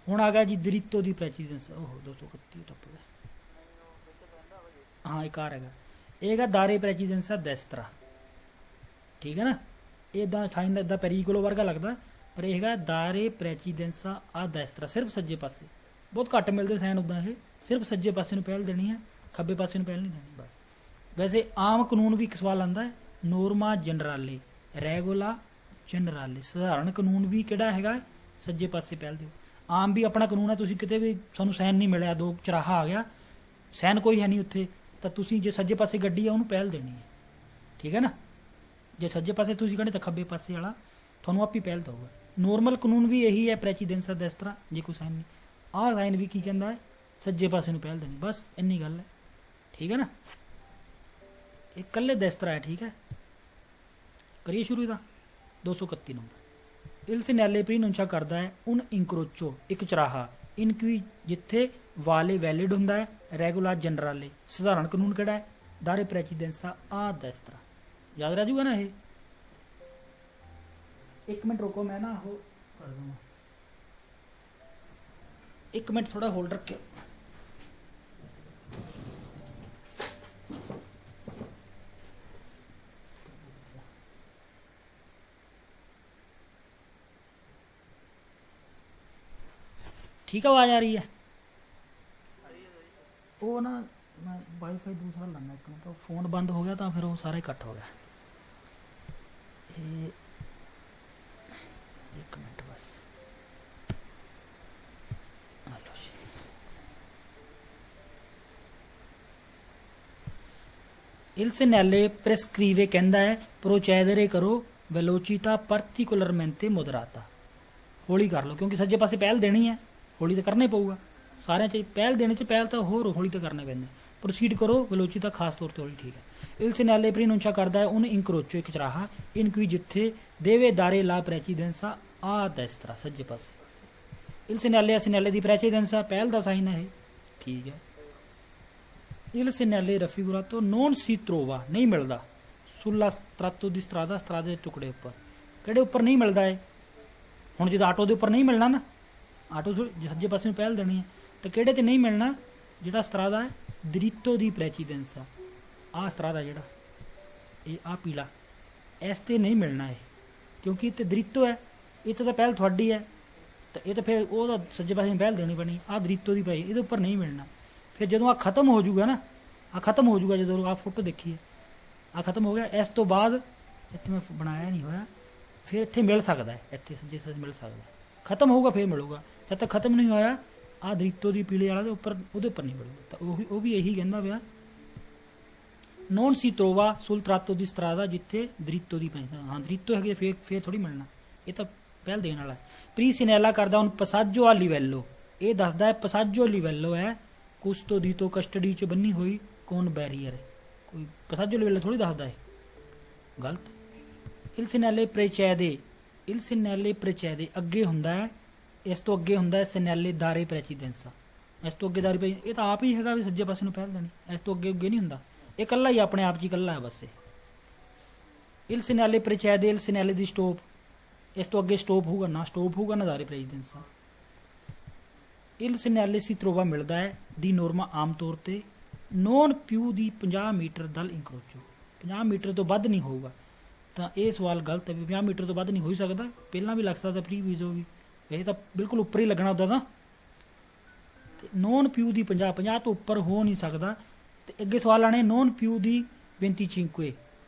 हुण आ गया जी दरितो दी प्रेसिडेंस, ओहो 231 टप गया, हाँ एक है, ये है दारे प्रेसिडेंसा डेस्त्रा, ठीक है ना। इदा साइन इदा पेरीकोलो वर्गा लगता, पर यह है दारे प्रेसिडेंसा आ डेस्त्रा, सिर्फ सज्जे पासे, बहुत घट मिलते साइन उदा, ये सिर्फ सज्जे पासे पहल देनी है, खब्बे पासे पहल नहीं देनी बस। वैसे आम कानून भी एक सवाल आता है, नोरमा जनराले रेगुला जनराले, साधारण कानून भी किहड़ा हैगा सज्जे पासे पहल दो। ਆਮ ਵੀ ਆਪਣਾ ਕਾਨੂੰਨ ਹੈ, ਤੁਸੀਂ ਕਿਤੇ ਵੀ ਤੁਹਾਨੂੰ ਸਾਈਨ ਨਹੀਂ ਮਿਲਿਆ, ਦੋ ਚਰਾਹਾ ਆ ਗਿਆ, ਸਾਈਨ ਕੋਈ ਹੈ ਨਹੀਂ ਉੱਥੇ, ਤਾਂ ਤੁਸੀਂ ਜੇ ਸੱਜੇ ਪਾਸੇ ਗੱਡੀ ਆ ਉਹਨੂੰ ਪਹਿਲ ਦੇਣੀ ਹੈ, ਠੀਕ ਹੈ ਨਾ। ਜੇ ਸੱਜੇ ਪਾਸੇ ਤੁਸੀਂ ਕਹਿੰਦੇ ਤਾਂ ਖੱਬੇ ਪਾਸੇ ਵਾਲਾ ਤੁਹਾਨੂੰ ਆਪੀ ਪਹਿਲ ਦਊਗਾ। ਨੋਰਮਲ ਕਾਨੂੰਨ ਵੀ ਇਹੀ ਹੈ ਪ੍ਰੈਸੀਡੈਂਸ ਦਾ, ਇਸ ਤਰ੍ਹਾਂ ਜੇ ਕੋਈ ਸਾਈਨ ਨਹੀਂ, ਆਹ ਸਾਈਨ ਵੀ ਕੀ ਕਹਿੰਦਾ ਹੈ, ਸੱਜੇ ਪਾਸੇ ਨੂੰ ਪਹਿਲ ਦੇਣੀ, ਬਸ ਇੰਨੀ ਗੱਲ ਹੈ, ਠੀਕ ਹੈ ਨਾ। ਇਹ ਇਕੱਲੇ ਦਾ ਇਸ ਤਰ੍ਹਾਂ ਹੈ, ਠੀਕ ਹੈ। ਕਰੀਏ ਸ਼ੁਰੂ ਇਹਦਾ। 231 ਨੰਬਰ, ਇਲ ਸੈਨੈਲੇ ਪ੍ਰੀਨੁੰਸ਼ਾ ਕਰਦਾ ਹੈ ਉਨ ਇੰਕਰੋਚੋ, ਇੱਕ ਚਰਾਹਾ, ਇਨਕੁਈ ਜਿੱਥੇ ਵਾਲੇ ਵੈਲਿਡ ਹੁੰਦਾ ਹੈ, ਰੈਗੂਲਰ ਜਨਰਲੇ ਸਧਾਰਨ ਕਾਨੂੰਨ ਕਿਹੜਾ ਹੈ, ਦਾਰੇ ਪ੍ਰੈਸੀਡੈਂਸਾ ਆਦ ਦਾ, ਇਸ ਤਰ੍ਹਾਂ ਯਾਦ ਰਹਿ ਜੂਗਾ ਨਾ ਇਹ। ਇੱਕ ਮਿੰਟ ਰੁਕੋ, ਮੈਂ ਨਾ ਉਹ ਕਰ ਦੂੰਗਾ, ਇੱਕ ਮਿੰਟ ਥੋੜਾ ਹੋਲਡ ਰੱਖਿਓ। ठीक है, आवाज आ रही है? वो ना मैं वाईफाई दूसरा लाना, एक मिनट, फोन बंद हो गया तो फिर वो सारा इकट्ठ हो गया। एक मिनट बस, हेलो जी। इल सैनैले प्रेस्क्रीवे कहता है प्रोचेदरे करो वेलोचिता पर्टिकुलरमेंटे मोदराता, हौली कर लो, क्योंकि सज्जे पासे पहल देनी है, हौली तो करना ही पऊगा, सारे च पहल देने च पहल तो होर हौली तो करने पैंदे। प्रोसीड करो वेलोचिता खास तौर पर हौली, ठीक है। इल सैनैले प्रीनुंशा करता है उन इंक्रोचो, एक चराहा, इनक्वी जिथे देवे दारे ला प्रेसीडेंसा आ दस्तरा, सज्जे पासे। इल सैनैले सैनैले दी प्रेसीडेंसा पहल का साइन है, ठीक है। इल सैनैले रफीगुरातो नॉन सी त्रोवा, नहीं मिलता, सुला स्त्रातो दी स्त्रादा, स्त्रादे दे टुकड़े उपर, किहड़े उपर नहीं मिलता है। हुण जो आटो के उपर नहीं मिलना ना, आटो सज्जे पासे पहल देनी है, तो किहड़े ते नहीं मिलना, जिहड़ा स्त्रादा है दरितो दी प्रेसीडेंसा, आ स्त्रादा जिहड़ा ये आ पीला, इस ते नहीं मिलना है, क्योंकि इत्ते दरितो है, इत्ते तो पहल थोड़ी है, तो ये तो फिर वो सज्जे पासे पहल देनी पैनी, आ दरितो दी पाई, ये उपर नहीं मिलना। फिर जो आ खत्म हो जाऊगा ना, आ खत्म हो जाऊगा, जो आ फोटो देखिए आ खत्म हो गया, इस तो बाद इत्थे मैं बनाया नहीं होया, फिर इत्थे मिल सकता है, इत्थे सज्जे पासे मिल सकता है, खत्म होगा फिर मिलूगा, जब तक खत्म नहीं होया आ दरितो दी पीले वाला उपर उहदे उपर नहीं मिलूगा। तो वो भी यही कहता पिया, नॉन सी त्रोवा सुल त्रातो दी स्त्रादा जिथे दरितो दी पैंसा, हाँ दरितो है, फिर थोड़ी मिलना, ये तो पहल देने वाला है। प्री सिनेला करदा उन पसाजो आ लिवेलो, ये दसदा है पसाजो लिवेलो है कुस्तो दी तो कस्टडी च बनी हुई कौन बैरियर है, कोई पसाजो लिवेलो थोड़ी दसदा है, गलत। इल सिनेले प्रेचैदे, इल सिनेले प्रेचैदे अगे हुंदा है, इस तो अगे हुंदा है सिनेले दारे प्रेसीडेंसा, इस तो अगे दारे, ये तो आप ही हैगा भी सज्जे पासे नूं पहल देनी, इस तो अगे अगे नहीं हुंदा, ये कल्ला ही अपने आप च कल्ला है बस। इल सिनेले प्रेचैदे, इल सिनेले दी स्टोप, इस तो अगे स्टोप होगा ना, स्टोप होगा ना दारे प्रेसीडेंसा। इल सिनेले सी त्रोवा मिलता है दी नोरमा आम तौर पर नॉन प्यू दी 50 मीटर दल इंक्रोचो, 50 मीटर तो वध नहीं होगा, तो ये सवाल गलत है, 50 मीटर तो वध नहीं हो सकता, पहला भी लग सकता प्री वीजो भी, वैसे तो बिल्कुल उपर ही लगना उदा, नॉन प्यू दी 50 तो उपर हो नहीं सकता। तो अगे सवाल आने नॉन प्यू दी 25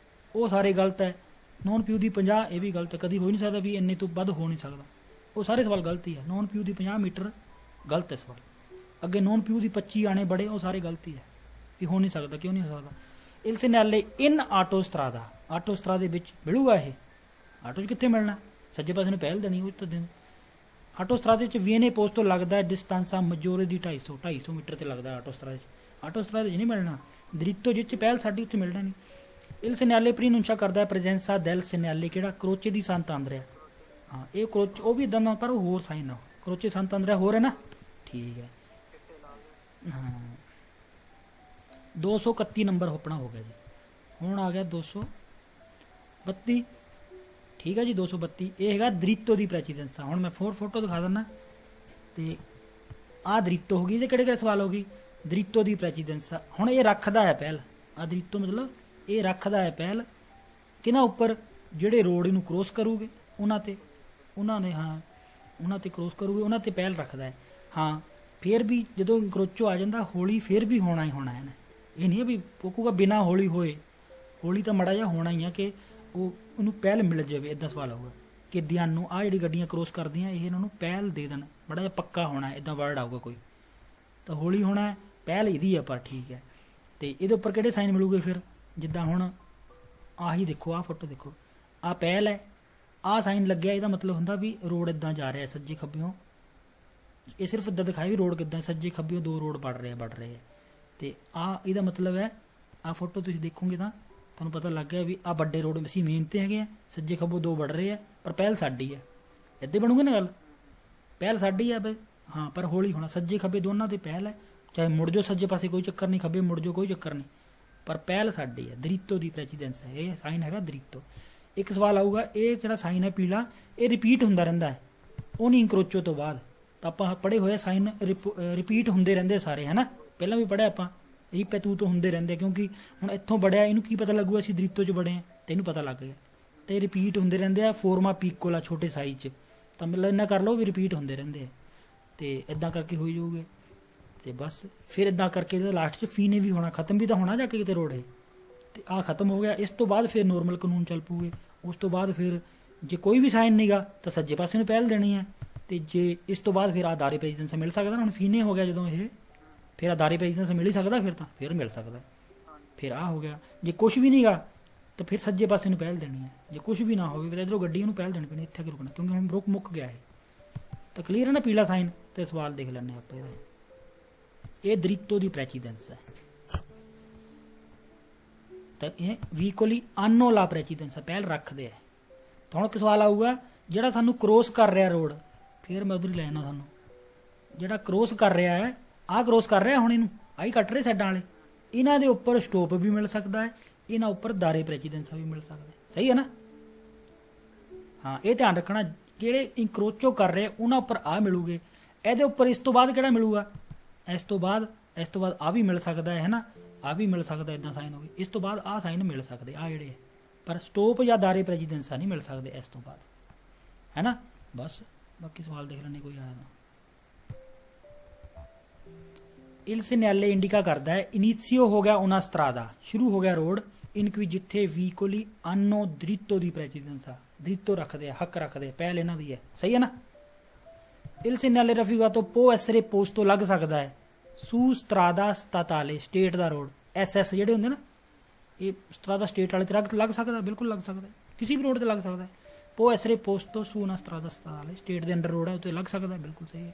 वो सारे गलत है, नॉन प्यू दी 50 ये भी गलत है, कभी हो नहीं सकता भी इन्ने तो वध हो नहीं सकता, वो सारे सवाल गलत ही है। नॉन प्यू दी 50 मीटर गलत है सवाल, अगे नॉन प्यू दी 25 आने बड़े, वो सारे गलत ही है, भी हो नहीं सकता, क्यों नहीं हो सकता। इल सैनैले इन आटो स्त्रादा, आटो स्त्रादे विच मिलूगा, ये आटो कित्थे मिलना, सज्जे पासे नूं पहल देनी, तो दिन आटो स्त्रादे च वीएनए पोस्ट तो लगता है डिस्टेंसा मजोरे दी 250 मीटर से लगता है आटो स्त्रादे, आटो स्त्रादे नहीं मिलना, दरितो जिस पहल साडी उत्थे मिलना नहीं। इल सैनैले प्रीनुंशा करता है प्रेजेंसा दैल सैनैले किहड़ा क्रोचे दी संत आंद्रिया, हाँ ये क्रोच वो भी इदां दा पर होर साइन है, क्रोचे संत आंद्रिया होर है ना, ठीक है। हाँ 231 नंबर अपना हो गया जी, हुण आ गया 232, ठीक है जी 232, ये है दरितो की प्रेसीडेंसा। हुण मैं फोटो दिखा दिना, तो आ दरितो होगी, ये किहड़े सवाल होगी, दरितो की प्रेसीडेंसा। हुण ये रखदा है पहल, आ दरितो मतलब ये रखदा है पहल किना उपर, जिहड़े रोड इनू क्रॉस करूगे उन्होंने, हाँ उन्होंने क्रॉस करूगे उन्होंने पहल रखदा है। हाँ फिर भी जो इंक्रोचो आ जाता हौली फिर भी होना ही होना है ना, ये नहीं है भी पुकूगा बिना हौली होए, हौली तो मड़ा जा होना ही है कि वो उन्होंने पहल मिल जाए, इदा सवाल होगा। ਕਿ ਦਿਆਨੋ ਆ ਜਿਹੜੀ ਗੱਡੀਆਂ ਕ੍ਰੋਸ ਕਰਦੀਆਂ ਇਹ ਇਹਨਾਂ ਨੂੰ ਪਹਿਲ ਦੇ ਦੇਣ, ਬੜਾ ਜਿਹਾ ਪੱਕਾ ਹੋਣਾ, ਇਦਾਂ ਵਰਡ ਆਊਗਾ ਕੋਈ ਤਾਂ ਹੌਲੀ ਹੋਣਾ, ਪਹਿਲ ਇਹਦੀ ਆ ਪਰ ਠੀਕ ਹੈ। ਤੇ ਇਹਦੇ ਉੱਪਰ ਕਿਹੜੇ ਸਾਈਨ ਮਿਲੂਗੇ ਫਿਰ, ਜਿੱਦਾਂ ਹੁਣ ਆਹੀ ਦੇਖੋ, ਆਹ ਫੋਟੋ ਦੇਖੋ, ਆਹ ਪਹਿਲ ਹੈ, ਆਹ ਸਾਈਨ ਲੱਗਿਆ, ਇਹਦਾ ਮਤਲਬ ਹੁੰਦਾ ਵੀ ਰੋਡ ਇਦਾਂ ਜਾ ਰਿਹਾ ਸੱਜੇ ਖੱਬਿਓਂ, ਇਹ ਸਿਰਫ ਇੱਦਾਂ ਦਿਖਾਇਆ ਵੀ ਰੋਡ ਕਿੱਦਾਂ ਸੱਜੇ ਖੱਬਿਓਂ ਦੋ ਰੋਡ ਵੜ ਰਹੇ ਆ। ਤੇ ਆਹ ਇਹਦਾ ਮਤਲਬ ਹੈ, ਆਹ ਫੋਟੋ ਤੁਸੀਂ ਦੇਖੋਗੇ ਤਾਂ ਤੁਹਾਨੂੰ ਪਤਾ ਲੱਗ ਗਿਆ ਵੀ ਆਹ ਵੱਡੇ ਰੋਡ ਅਸੀਂ ਮੇਨ ਤੇ ਹੈਗੇ ਆ, ਸੱਜੇ ਖੱਬੋਂ ਦੋ ਵੜ ਰਹੇ ਆ, ਪਰ ਪਹਿਲ ਸਾਡੀ ਹੈ। ਇੱਦਾਂ ਬਣੂਗੀ ਨਾ ਗੱਲ, ਪਹਿਲ ਸਾਡੀ ਹੈ ਬਈ ਹਾਂ, ਪਰ ਹੌਲੀ ਹੋਣਾ, ਸੱਜੇ ਖੱਬੇ ਦੋਨਾਂ ਤੇ ਪਹਿਲ ਹੈ, ਚਾਹੇ ਮੁੜ ਜਾਓ ਸੱਜੇ ਪਾਸੇ ਕੋਈ ਚੱਕਰ ਨਹੀਂ, ਖੱਬੇ ਮੁੜ ਜਾਓ ਕੋਈ ਚੱਕਰ ਨਹੀਂ, ਪਰ ਪਹਿਲ ਸਾਡੀ ਹੈ। ਦਰੀਤੋ ਦੀ ਪ੍ਰੈਸੀਡੈਂਸ ਹੈ, ਇਹ ਸਾਈਨ ਹੈਗਾ ਦਰੀਤੋ। ਇੱਕ ਸਵਾਲ ਆਊਗਾ, ਇਹ ਜਿਹੜਾ ਸਾਈਨ ਹੈ ਪੀਲਾ, ਇਹ ਰਿਪੀਟ ਹੁੰਦਾ ਰਹਿੰਦਾ ਹੈ, ਉਹ ਨਹੀਂ ਇੰਕਰੋਚੋ ਤੋਂ ਬਾਅਦ, ਤਾਂ ਆਪਾਂ ਪੜ੍ਹੇ ਹੋਏ ਸਾਈਨ ਰਿਪੀਟ ਹੁੰਦੇ ਰਹਿੰਦੇ ਸਾਰੇ, ਹੈ ਨਾ, ਪਹਿਲਾਂ ਵੀ ਪੜ੍ਹਿਆ ਆਪਾਂ, ਰੀਪੈਤੂ ਤੋਂ ਹੁੰਦੇ ਰਹਿੰਦੇ, ਕਿਉਂਕਿ ਹੁਣ ਇੱਥੋਂ ਬੜਿਆ, ਇਹਨੂੰ ਕੀ ਪਤਾ ਲੱਗੂਗਾ ਅਸੀਂ ਦਰੀਤੋ 'ਚ ਬੜੇ ਹਾਂ, ਤੇ ਇਹਨੂੰ ਪਤਾ ਲੱਗ ਗਿਆ, ਤੇ ਰਿਪੀਟ ਹੁੰਦੇ ਰਹਿੰਦੇ ਆ ਫੋਰਮਾ ਪੀਕੋਲਾ ਛੋਟੇ ਸਾਈਜ਼ 'ਚ, ਤਾਂ ਮਤਲਬ ਇੰਨਾ ਕਰ ਲਓ ਵੀ ਰਿਪੀਟ ਹੁੰਦੇ ਰਹਿੰਦੇ ਆ, ਤੇ ਇਦਾਂ ਕਰਕੇ ਹੋਈ ਜਾਊਗੇ। ਤੇ ਬਸ ਫਿਰ ਇਦਾਂ ਕਰਕੇ ਇਹਦਾ ਲਾਸਟ 'ਚ ਫੀ ਨੇ ਵੀ ਹੋਣਾ, ਖਤਮ ਵੀ ਤਾਂ ਹੋਣਾ ਜਾ ਕੇ ਕਿਤੇ ਰੋਡ ਹੈ, ਤੇ ਆਹ ਖਤਮ ਹੋ ਗਿਆ। ਇਸ ਤੋਂ ਬਾਅਦ ਫਿਰ ਨੋਰਮਲ ਕਾਨੂੰਨ ਚੱਲ ਪੂਗੇ। ਉਸ ਤੋਂ ਬਾਅਦ ਫਿਰ ਜੇ ਕੋਈ ਵੀ ਸਾਈਨ ਨਹੀਂਗਾ ਤਾਂ ਸੱਜੇ ਪਾਸੇ ਨੂੰ ਪਹਿਲ ਦੇਣੀ ਹੈ, ਤੇ ਜੇ ਇਸ ਤੋਂ ਬਾਅਦ ਫਿਰ ਆਧਾਰੇ ਪ੍ਰੈਸੀਡੈਂਸ ਮਿਲ ਸਕਦਾ, ਹੁਣ ਫੀਨੇ ਹੋ ਗਿਆ ਜਦੋਂ ਇਹ, ਫਿਰ ਆਧਾਰੇ ਪ੍ਰੈਸੀਡੈਂਸ ਮਿਲ ਹੀ ਸਕਦਾ, ਫਿਰ ਤਾਂ ਫਿਰ ਮਿਲ ਸਕਦਾ। ਫਿਰ ਆਹ ਹੋ ਗਿਆ, ਜੇ ਕੁਛ ਵੀ ਨਹੀਂਗਾ ਤਾਂ ਫਿਰ ਸੱਜੇ ਪਾਸੇ ਨੂੰ ਪਹਿਲ ਦੇਣੀ ਹੈ, ਜੇ ਕੁਛ ਵੀ ਨਾ ਹੋਵੇ ਤਾਂ ਇੱਧਰੋਂ ਗੱਡੀ ਉਹਨੂੰ ਪਹਿਲ ਦੇਣੀ ਪੈਣੀ, ਇੱਥੇ ਕਿ ਰੁਕਣਾ, ਕਿਉਂਕਿ ਹੁਣ ਰੁਕ ਮੁੱਕ ਗਿਆ ਹੈ। ਤਾਂ ਕਲੀਅਰ ਹੈ ਨਾ ਪੀਲਾ ਸਾਈਨ। ਤੇ ਸਵਾਲ ਦੇਖ ਲੈਂਦੇ ਆਪਾਂ ਇਹਦਾ, ਇਹ ਦਰੀਤੋ ਦੀ ਪ੍ਰੈਸੀਡੈਂਸ ਹੈ, ਤਾਂ ਇਹ ਵੀਕੋਲੀ ਆਨੋ ਲਾ ਪ੍ਰੈਸੀਡੈਂਸ ਹੈ, ਪਹਿਲ ਰੱਖਦੇ ਆ। ਤਾਂ ਹੁਣ ਇੱਕ ਸਵਾਲ ਆਊਗਾ, ਜਿਹੜਾ ਸਾਨੂੰ ਕ੍ਰੋਸ ਕਰ ਰਿਹਾ ਰੋਡ, ਫਿਰ ਮੈਂ ਉਧਰ ਹੀ ਲੈਣਾ ਸਾਨੂੰ, ਜਿਹੜਾ ਕ੍ਰੋਸ ਕਰ ਰਿਹਾ ਹੈ, ਆਹ ਕ੍ਰੋਸ ਕਰ ਰਿਹਾ ਹੁਣ, ਇਹਨੂੰ ਆਹੀ ਕੱਟ ਰਹੇ ਸਾਈਡਾਂ ਵਾਲੇ, ਇਹਨਾਂ ਦੇ ਉੱਪਰ ਸਟੋਪ ਵੀ ਮਿਲ ਸਕਦਾ ਹੈ, ਇਹਨਾਂ ਉੱਪਰ ਦਾਰੇ ਪ੍ਰੈਸੀਡੈਂਸ ਵੀ ਮਿਲ ਸਕਦਾ ਹੈ, ਸਹੀ ਹੈ ਨਾ। ਹਾਂ, ਇਹ ਧਿਆਨ ਰੱਖਣਾ, ਜਿਹੜੇ ਇੰਕਰੋਚੋ ਕਰ ਰਹੇ ਉਹਨਾਂ ਉੱਪਰ ਆਹ ਮਿਲੂਗੇ, ਇਹਦੇ ਉੱਪਰ ਇਸ ਤੋਂ ਬਾਅਦ ਕਿਹੜਾ ਮਿਲੂਗਾ, ਇਸ ਤੋਂ ਬਾਅਦ ਆਹ ਵੀ ਮਿਲ ਸਕਦਾ ਹੈ ਨਾ, ਆਹ ਵੀ ਮਿਲ ਸਕਦਾ, ਇਦਾਂ ਸਾਈਨ ਹੋ ਗਏ, ਇਸ ਤੋਂ ਬਾਅਦ ਆਹ ਸਾਈਨ ਮਿਲ ਸਕਦੇ ਆ ਜਿਹੜੇ, ਪਰ ਸਟੋਪ ਜਾਂ ਦਾਰੇ ਪ੍ਰੈਸੀਡੈਂਸ ਨਹੀਂ ਮਿਲ ਸਕਦੇ ਇਸ ਤੋਂ ਬਾਅਦ, ਹੈ ਨਾ। ਬਸ ਬਾਕੀ ਸਵਾਲ ਦੇਖ ਲੈਣੇ ਕੋਈ ਆਇਆ ਤਾਂ। ਇਲ ਸੀਨੈਲੇ ਇੰਡੀਕਾ ਕਰਦਾ ਹੈ, ਇਨੀਸ਼ੀਓ ਹੋ ਗਿਆ una strada, ਸ਼ੁਰੂ ਹੋ ਗਿਆ ਰੋਡ, ਇਨਕਵੀ ਜਿੱਥੇ ਵੀਕੋਲੀ ਆਨੋ ਦ੍ਰਿਤੋ ਦੀ ਪ੍ਰੈਸੀਡੈਂਸ ਆ, ਦ੍ਰਿਤੋ ਰੱਖਦੇ ਆ, ਹੱਕ ਰੱਖਦੇ ਆ, ਪਹਿਲ ਇਹਨਾਂ ਦੀ ਹੈ, ਸਹੀ ਹੈ ਨਾ। ਇਲ ਸੀਨੈਲੇ ਰਫੀਗਾ ਤੋਂ ਪੋ ਐਸਰੇ ਪੋਸਟ ਤੋਂ ਲੱਗ ਸਕਦਾ ਹੈ, ਸੂ ਸਟਰਾਦਾ ਸਤਾਤਾਲੇ, ਸਟੇਟ ਦਾ ਰੋਡ, SS ਜਿਹੜੇ ਹੁੰਦੇ ਨਾ, ਇਹ ਸਟਰਾਦਾ ਸਟੇਟ ਵਾਲੇ ਤੇ ਲੱਗ ਸਕਦਾ, ਬਿਲਕੁਲ ਲੱਗ ਸਕਦਾ, ਕਿਸੇ ਵੀ ਰੋਡ ਤੇ ਲੱਗ ਸਕਦਾ ਹੈ। ਪੋ ਐਸਰੇ ਪੋਸਟ ਤੋਂ ਸੂ ਨਾ ਸਟਰਾਦਾ ਸਤਾਤਾਲੇ, ਸਟੇਟ ਦੇ ਅੰਡਰ ਰੋਡ ਹੈ, ਉੱਤੇ ਲੱਗ ਸਕਦਾ, ਬਿਲਕੁਲ ਸਹੀ ਹੈ।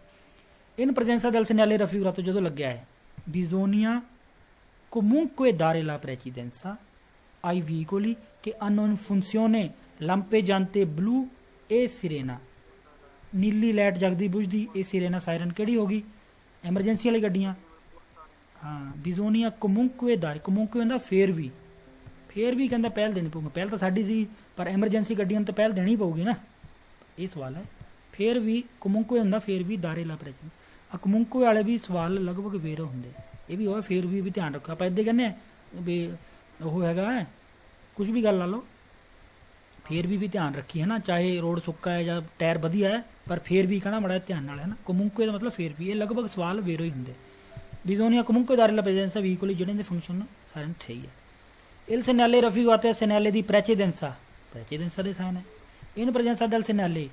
ਇਨ ਪ੍ਰੈਜ਼ੈਂਸਾ del segnale raffigurato ਜਦੋਂ ਲੱਗਿਆ ਹੈ, bisogna comunque dare la precedenza ai veicoli che hanno in funzione lampeggiante blu e sirena, Nili light ਜਗਦੀ ਬੁਝਦੀ, ਇਹ ਸਿਰੇਨਾ ਸਾਇਰਨ ਕਿਹੜੀ ਹੋ ਗਈ, ਐਮਰਜੈਂਸੀ ਵਾਲੀ ਗੱਡੀਆਂ। ਹਾਂ, ਬਿਜ਼ੋਨੀਆ ਕਮੁੰਕਵੇ ਦਾਰੇ, ਕਮੁੰਕਵੇ ਹੁੰਦਾ ਫੇਰ ਵੀ ਕਹਿੰਦਾ ਪਹਿਲ ਦੇਣੀ ਪਊਗੀ, ਪਹਿਲ ਤਾਂ ਸਾਡੀ ਸੀ, ਪਰ ਐਮਰਜੈਂਸੀ ਗੱਡੀਆਂ ਨੂੰ ਤਾਂ ਪਹਿਲ ਦੇਣੀ ਪਊਗੀ ਨਾ, ਇਹ ਸਵਾਲ ਹੈ। ਫੇਰ ਵੀ ਕਮੁੰਕਵੇ ਹੁੰਦਾ, ਫੇਰ ਵੀ ਦਾਰੇ ਲਾ ਪ੍ਰੈਚੀ, ਆ ਕਮੁੰਕਵੇ ਵਾਲੇ ਵੀ ਸਵਾਲ ਲਗਭਗ ਵੇਰ ਹੁੰਦੇ, ਇਹ ਵੀ ਹੋਇਆ ਫੇਰ ਵੀ ਧਿਆਨ ਰੱਖੋ। ਆਪਾਂ ਇੱਦਾਂ ਕਹਿੰਦੇ ਆ ਵੀ ਉਹ ਹੈਗਾ ਕੁਝ ਵੀ ਗੱਲ ਲਾ ਲਓ, ਫੇਰ ਵੀ ਧਿਆਨ ਰੱਖੀ ਹੈ ਨਾ, ਚਾਹੇ ਰੋਡ ਸੁੱਕਾ ਹੈ ਜਾਂ ਟਾਇਰ ਵਧੀਆ ਹੈ, ਪਰ ਫੇਰ ਵੀ ਕਹਿਣਾ ਬੜਾ ਧਿਆਨ ਨਾਲ, ਹੈ ਨਾ। ਕਮੁੰਕਵੇ ਦਾ ਮਤਲਬ ਫੇਰ ਵੀ, ਇਹ ਲਗਭਗ ਸਵਾਲ ਵੇਰੋ ਹੀ ਹੁੰਦੇ। ਬਿਜ਼ੋਨੀਆ ਕਮੁੰਕਵੇ ਦਾਰੇ ਲਾ ਪ੍ਰੈਜ਼ੈਂਸਾ ਵੀਕੋਲੀ, ਜਿਹੜੇ ਦੇ ਫੰਕਸ਼ਨ ਸਾਇਰਨ ਸਹੀ ਹੈ। ਇਲ ਸੈਨਾਲੇ ਰਫੀਗਾਤੇ ਸੈਨਾਲੇ ਦੀ ਪ੍ਰੈਚੇਦੈਂਸਾ ਦੇ ਸਾਈਨ ਹੈ। ਇਨ ਪ੍ਰੈਜ਼ੈਂਸਾ ਦਲ ਸੈਨਾਲੇ,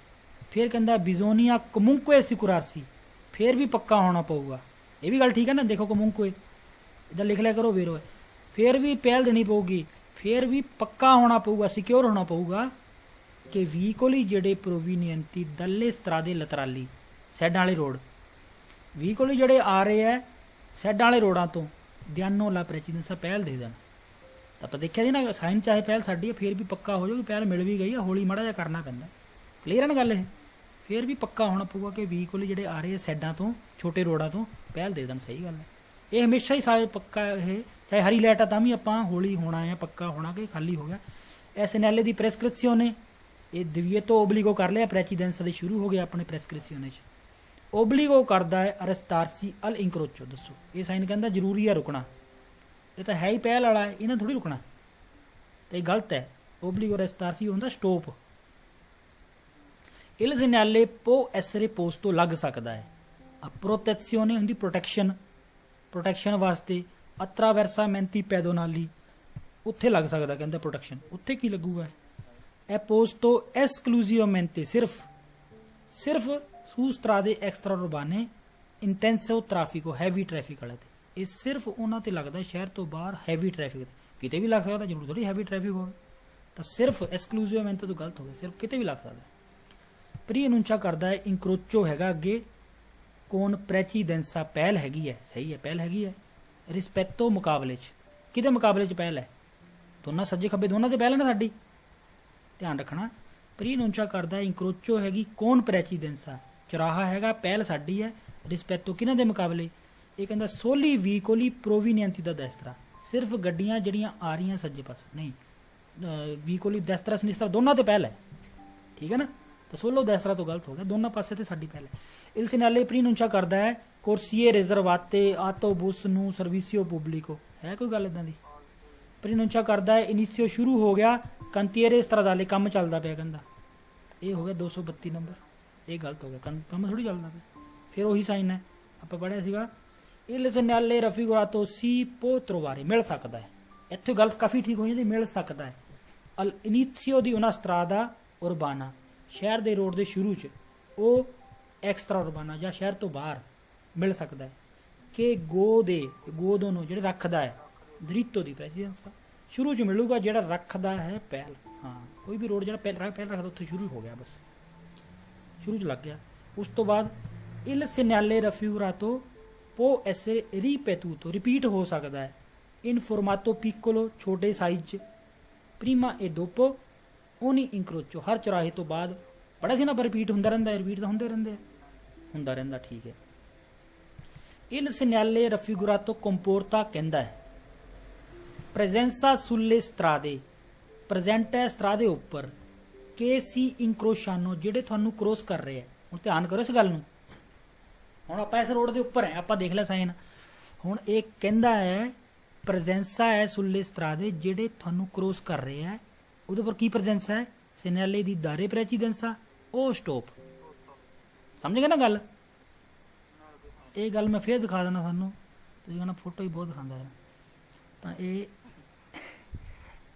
ਫਿਰ ਕਹਿੰਦਾ ਬਿਜ਼ੋਨੀਆ ਕਮੁੰਕਵੇ ਸਿਕੁਰਾਰਸੀ, ਫੇਰ ਵੀ ਪੱਕਾ ਹੋਣਾ ਪਊਗਾ, ਇਹ ਵੀ ਗੱਲ ਠੀਕ ਹੈ ਨਾ। ਦੇਖੋ ਕਮੁੰਕਵੇ ਇੱਦਾਂ ਲਿਖ ਲਿਆ ਕਰੋ, ਵੇਰੋ ਹੈ, ਫੇਰ ਵੀ ਪਹਿਲ ਦੇਣੀ ਪਊਗੀ, ਫੇਰ ਵੀ ਪੱਕਾ ਹੋਣਾ ਪਊਗਾ, ਸਿਕਿਉਰ ਹੋਣਾ ਪਊਗਾ ਕਿ ਵੀਕੋਲੀ ਜਿਹੜੇ ਪ੍ਰੋਵੀਨੀਅੰਤੀ ਦੱਲੇ ਸਤਰਾਦੇ ਲਤਰਾਲੀ, ਸੈਡਾਂ ਵਾਲੇ ਰੋਡ, ਵੀਕੋਲੀ ਜਿਹੜੇ ਆ ਰਹੇ ਹੈ ਸੈਡਾਂ ਵਾਲੇ ਰੋਡਾਂ ਤੋਂ, ਦਿਆਨੋ ਲਾ ਪ੍ਰੈਚੀਦੈਂਸਾ ਪਹਿਲ ਦੇ ਦੇਣ। ਤਾਂ ਆਪਾਂ ਦੇਖਿਆ ਜੀ ਨਾ, ਸਾਈਨ ਚਾਹੇ ਪਹਿਲ ਸਾਡੀ ਹੈ, ਫੇਰ ਵੀ ਪੱਕਾ ਹੋ ਜਾਊਗੀ, ਪਹਿਲ ਮਿਲ ਵੀ ਗਈ ਹੈ, ਹੌਲੀ ਮਾੜਾ ਜਿਹਾ ਕਰਨਾ ਪੈਂਦਾ, ਕਲੀਅਰ ਹੈ ਨਾ ਗੱਲ ਇਹ। ਫੇਰ ਵੀ ਪੱਕਾ ਹੋਣਾ ਪਊਗਾ ਕਿ ਵੀਕੋਲੀ ਜਿਹੜੇ ਆ ਰਹੇ ਸੈਡਾਂ ਤੋਂ, ਛੋਟੇ ਰੋਡਾਂ ਤੋਂ ਪਹਿਲ ਦੇ ਦੇਣ, ਸਹੀ ਗੱਲ ਹੈ। ਇਹ ਹਮੇਸ਼ਾ ਹੀ ਸਾਰੇ ਪੱਕਾ, ਇਹ ਚਾਹੇ ਹਰੀ ਲਾਈਟ ਆ ਤਾਂ ਵੀ ਆਪਾਂ ਹੌਲੀ ਹੋਣਾ ਹੈ, ਪੱਕਾ ਹੋਣਾ ਕਿ ਖਾਲੀ ਹੋ ਗਿਆ। ਐਸਐਨਐਲ ਦੀ ਪ੍ਰੈਸਕ੍ਰਿਪਸ਼ਨੇ, ਇਹ ਦਿਵੀਏਤੋ ਓਬਲੀਗੋ ਕਰ ਲਿਆ, ਪ੍ਰੈਚੀਦੈਂਸਾ ਦੇ ਸ਼ੁਰੂ ਹੋ ਗਿਆ ਆਪਣੇ ਪ੍ਰੈਸਕ੍ਰਿਪਸ਼ਨੇ 'ਚ। ਓਬਲੀਗੋ ਕਰਦਾ ਹੈ ਅਰਸਤਾਰਸੀ ਅਲ ਇੰਕਰੋਚੋ, ਦੱਸੋ ਇਹ ਸਾਈਨ ਕਹਿੰਦਾ ਜ਼ਰੂਰੀ ਹੈ ਰੁਕਣਾ, ਇਹ ਤਾਂ ਹੈ ਹੀ ਪਹਿਲ ਵਾਲਾ ਹੈ, ਇਹਨਾਂ ਥੋੜੀ ਰੁਕਣਾ, ਤੇ ਇਹ ਗਲਤ ਹੈ। ਓਬਲੀਗੋ ਅਰਸਤਾਰਸੀ ਹੁੰਦਾ ਸਟੋਪ। ਇਲ ਸੀਨੈਲੇ ਪੋ ਐਸਰੇ ਪੋਸਟ ਤੋਂ ਲੱਗ ਸਕਦਾ ਹੈ। ਪ੍ਰੋਟੈਕਸੀਓਨੇ ਹੁੰਦੀ ਪ੍ਰੋਟੈਕਸ਼ਨ ਵਾਸਤੇ, ਅਤਰਾਵੈਰਸਾ ਮੈਂਤੀ ਪੈਦੋਨਾਲੀ, ਉੱਥੇ ਲੱਗ ਸਕਦਾ, ਕਹਿੰਦਾ ਪ੍ਰੋਟੈਕਸ਼ਨ, ਉੱਥੇ ਕੀ ਲੱਗੂਗਾ, è posto esclusivamente ਸਿਰਫ su strade extraurbane intenso traffico heavy traffic ਵਾਲੇ ਤੇ ਇਹ ਸਿਰਫ ਉਹਨਾਂ ਤੇ ਲੱਗਦਾ ਸ਼ਹਿਰ ਤੋਂ ਬਾਹਰ ਹੈਵੀ ਟ੍ਰੈਫਿਕ ਕਿਤੇ ਵੀ ਲੱਗ ਸਕਦਾ ਜ਼ਰੂਰ ਥੋੜੀ ਹੈਵੀ ਟ੍ਰੈਫਿਕ ਹੋਵੇ ਤਾਂ ਸਿਰਫ ਐਕਸਕਲੂਸਿਵਮੈਂਟ ਤੋਂ ਗਲਤ ਹੋ ਗਿਆ ਸਿਰਫ ਕਿਤੇ ਵੀ ਲੱਗ ਸਕਦਾ ਪ੍ਰੀ ਅਨੁੰਚਾ ਕਰਦਾ ਹੈ ਇੰਕਰੋਚੋ ਹੈਗਾ ਅੱਗੇ ਕੌਣ ਪ੍ਰੈਚੀਡੈਂਸਾ ਪਹਿਲ ਹੈਗੀ ਹੈ ਸਹੀ ਹੈ ਪਹਿਲ ਹੈਗੀ ਹੈ ਰਿਸਪੈਕਟੋ ਮੁਕਾਬਲੇ 'ਚ ਕਿਹਦੇ ਮੁਕਾਬਲੇ 'ਚ ਪਹਿਲ ਹੈ ਦੋਨਾਂ ਸੱਜੇ ਖੱਬੇ ਦੋਨਾਂ ਤੇ ਪਹਿਲ ਹੈ ਨਾ ਸਾਡੀ ਧਿਆਨ ਰੱਖਣਾ ਪ੍ਰੀ ਅਨੁੰਚਾ ਕਰਦਾ ਹੈ ਇੰਕਰੋਚੋ ਹੈਗੀ ਕੌਣ ਪ੍ਰੈਚੀਡੈਂਸਾ ਚੌਰਾਹਾ ਹੈਗਾ ਪਹਿਲ ਸਾਡੀ ਹੈ ਰਿਸਪੈਕਟੋ ਕਿਹਨਾਂ ਦੇ ਮੁਕਾਬਲੇ ਇਹ ਕਹਿੰਦਾ ਸੋਲੀ ਵੀਕੋਲੀ ਪ੍ਰੋਵੀਨੀਅੰਤੀ ਦਾ ਦੈਸਤਰਾ ਸਿਰਫ ਗੱਡੀਆਂ ਜਿਹੜੀਆਂ ਆ ਰਹੀਆਂ ਸੱਜੇ ਪਾਸੇ ਨਹੀਂ ਵੀਕੋਲੀ ਦੈਸਤਰਾ ਸਨਿਸਤਰਾ ਦੋਨਾਂ ਤੇ ਪਹਿਲ ਹੈ ਠੀਕ ਹੈ ਨਾ ਤਾਂ ਸੋਲੋ ਦੈਸਤਰਾ ਤੋਂ ਗਲਤ ਹੋ ਗਿਆ ਦੋਨਾਂ ਪਾਸੇ ਤੇ ਸਾਡੀ ਪਹਿਲ ਹੈ il segnale ਪ੍ਰੀਨੁੰਚਾ ਕਰਦਾ ਹੈ ਕੋਰਸੀਏ ਰਿਜ਼ਰਵਾਤੇ ਆਟੋਬੁਸ ਨੂੰ ਸਰਵਿਸਿਓ ਪੂਬਲਿਕੋ ਹੈ ਕੋਈ ਗੱਲ ਇਦਾਂ ਦੀ ਪ੍ਰੀਨੁੰਚਾ ਕਰਦਾ ਹੈ ਇਨੀਸ਼ੀਓ ਸ਼ੁਰੂ ਹੋ ਗਿਆ ਕੰਤੀਏਰੇ ਸਟਰਾਦਾਲੇ ਕੰਮ ਚੱਲਦਾ ਪਿਆ ਕਹਿੰਦਾ ਇਹ ਹੋ ਗਿਆ 232 ਨੰਬਰ ਇਹ ਗਲਤ ਹੋ ਗਿਆ ਕੰਮ ਥੋੜੀ ਚੱਲਦਾ ਪਿਆ ਫਿਰ ਉਹੀ ਸਾਈਨ ਹੈ ਆਪਾਂ ਪੜ੍ਹਿਆ ਸੀਗਾ il segnale raffigurato si può trovare ਮਿਲ ਸਕਦਾ ਹੈ ਇੱਥੇ ਗੱਲ ਕਾਫੀ ਠੀਕ ਹੋ ਜਾਂਦੀ ਮਿਲ ਸਕਦਾ ਹੈ al inizio di una strada urbana ਸ਼ਹਿਰ ਦੇ ਰੋਡ ਦੇ ਸ਼ੁਰੂ 'ਚ ਉਹ ਐਕਸਟਰਾ ਉਰਬਾਨਾ ਜਾਂ ਸ਼ਹਿਰ ਤੋਂ ਬਾਹਰ ਮਿਲ ਸਕਦਾ ਹੈ ਕਿ ਗੋ ਦੋਨੋਂ ਜਿਹੜੇ ਰੱਖਦਾ ਹੈ ਦ੍ਰਿਤੋ ਦੀ ਪ੍ਰੈਜ਼ੀਡੈਂਸ ਸ਼ੁਰੂ 'ਚ ਮਿਲੂਗਾ ਜਿਹੜਾ ਰੱਖਦਾ ਹੈ ਪਹਿਲ ਹਾਂ ਕੋਈ ਵੀ ਰੋਡ ਜਿਹੜਾ ਪਹਿਲ ਰੱਖਦਾ ਉੱਥੇ ਸ਼ੁਰੂ ਹੋ ਗਿਆ ਬਸ ਸ਼ੁਰੂ 'ਚ ਲੱਗ ਗਿਆ ਉਸ ਤੋਂ ਬਾਅਦ il segnale raffigurato può essere ripetuto repeat ਹੋ ਸਕਦਾ ਹੈ in formato piccolo ਛੋਟੇ ਸਾਈਜ਼ 'ਚ prima e dopo ogni incrocio ਹਰ ਚੌਰਾਹੇ ਤੋਂ ਬਾਅਦ ਪੜ੍ਹਿਆ ਸੀ ਨਾ ਪਰ ਰਿਪੀਟ ਹੁੰਦਾ ਰਹਿੰਦਾ ਰਿਪੀਟ ਤਾਂ ਹੁੰਦਾ ਰਹਿੰਦਾ ਠੀਕ ਹੈ il segnale raffigurato comporta ਕਹਿੰਦਾ ਹੈ presenza sulle strade presente ਹੈ strade ਉੱਪਰ che si incrociano ਜਿਹੜੇ ਤੁਹਾਨੂੰ ਕ੍ਰੋਸ ਕਰ ਰਹੇ ਆ ਹੁਣ ਧਿਆਨ ਕਰੋ ਇਸ ਗੱਲ ਨੂੰ ਹੁਣ ਆਪਾਂ ਇਸ ਰੋਡ ਦੇ ਉੱਪਰ ਹੈ ਆਪਾਂ ਦੇਖ ਲਿਆ ਸਾਈਨ ਹੁਣ ਇਹ ਕਹਿੰਦਾ ਹੈ ਪ੍ਰੈਜ਼ੈਂਸਾ ਹੈ ਸੁੱਲੇ ਸਟਰਾਦੇ ਜਿਹੜੇ ਤੁਹਾਨੂੰ ਕ੍ਰੋਸ ਕਰ ਰਹੇ ਆ ਉਹਦੇ ਉੱਪਰ ਕੀ ਪ੍ਰੈਜ਼ੈਂਸਾ ਹੈ ਸਿਨੈਲੇ ਦੀ ਦਾਰੇ ਪ੍ਰੈਚੀਡੈਂਸਾ ਉਹ ਸਟਾਪ ਸਮਝ ਗਏ ਨਾ ਗੱਲ ਇਹ ਗੱਲ ਮੈਂ ਫੇਰ ਦਿਖਾ ਦੇਣਾ ਤੁਹਾਨੂੰ ਤੁਸੀਂ ਕਹਿੰਦਾ ਫੋਟੋ ਹੀ ਬਹੁਤ ਦਿਖਾਉਂਦਾ ਹੈ ਤਾਂ ਇਹ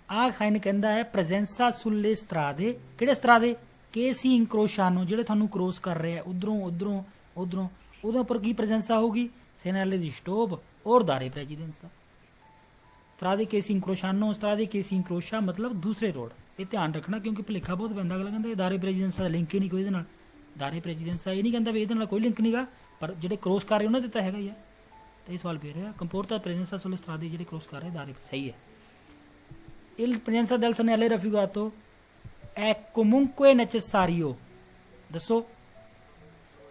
ਆਹ ਸਾਈਨ ਕਹਿੰਦਾ ਹੈ ਪ੍ਰੈਜ਼ੈਂਸਾ ਸੁੱਲੇ ਸਟਰਾਦੇ ਕਿਹੜੇ ਸਟਰਾਦੇ ਕੇ ਸੀ ਇਨਕਰੋਸ਼ਾਨੋ ਜਿਹੜੇ ਤੁਹਾਨੂੰ ਕ੍ਰੋਸ ਕਰ ਰਹੇ ਆ ਉਧਰੋਂ ਉਹਦੇ ਉੱਪਰ ਕੀ ਪ੍ਰੈਜ਼ੈਂਸਾ ਹੋਊਗੀ ਸੈਨਾਲੇ ਦੀ ਸਟੋਪ ਔਰ ਦਾਰੇ ਪ੍ਰੈਜ਼ੀਡੈਂਸਾ ਸਟਰਾਦੇ ਕੇਸੀ ਇਨਕਰੋਸ਼ਾਨੋ ਸਟਰਾਦੇ ਕੇਸੀ ਇਨਕਰੋਸ਼ਾ ਮਤਲਬ ਦੂਸਰੇ ਰੋਡ ਇਹ ਧਿਆਨ ਰੱਖਣਾ ਕਿਉਂਕਿ ਭੁਲੇਖਾ ਬਹੁਤ ਪੈਂਦਾ ਅਗਲਾ ਕਹਿੰਦਾ ਇਹ ਦਾਰੇ ਪ੍ਰੈਜ਼ੀਡੈਂਸਾ ਦਾ ਲਿੰਕ ਹੀ ਨਹੀਂ ਕੋਈ ਇਹਦੇ ਨਾਲ ਦਾਰੇ ਪ੍ਰੈਜ਼ੀਡੈਂਸਾ ਇਹ ਨਹੀਂ ਕਹਿੰਦਾ ਵੀ ਇਹਦੇ ਨਾਲ ਕੋਈ ਲਿੰਕ ਨਹੀਂਗਾ ਪਰ ਜਿਹੜੇ ਕ੍ਰੋਸ ਕਰ ਰਹੇ ਉਹਨਾਂ ਦੇ ਤਾਂ ਹੈਗਾ ਹੀ ਹੈ ਤਾਂ ਇਹ ਸਵਾਲ ਫਿਰ ਰਿਹਾ ਕੰਪੋਰਟਾ ਪ੍ਰੈਜ਼ੈਂਸਾ ਸੁlle ਸਟਰਾਦੇ ਜਿਹੜੇ ਕ੍ਰੋਸ ਕਰ ਰਹੇ ਦਾਰੇ ਸਹੀ ਹੈ il presenza del segnale raffigurato è comunque necessario ਦੱਸੋ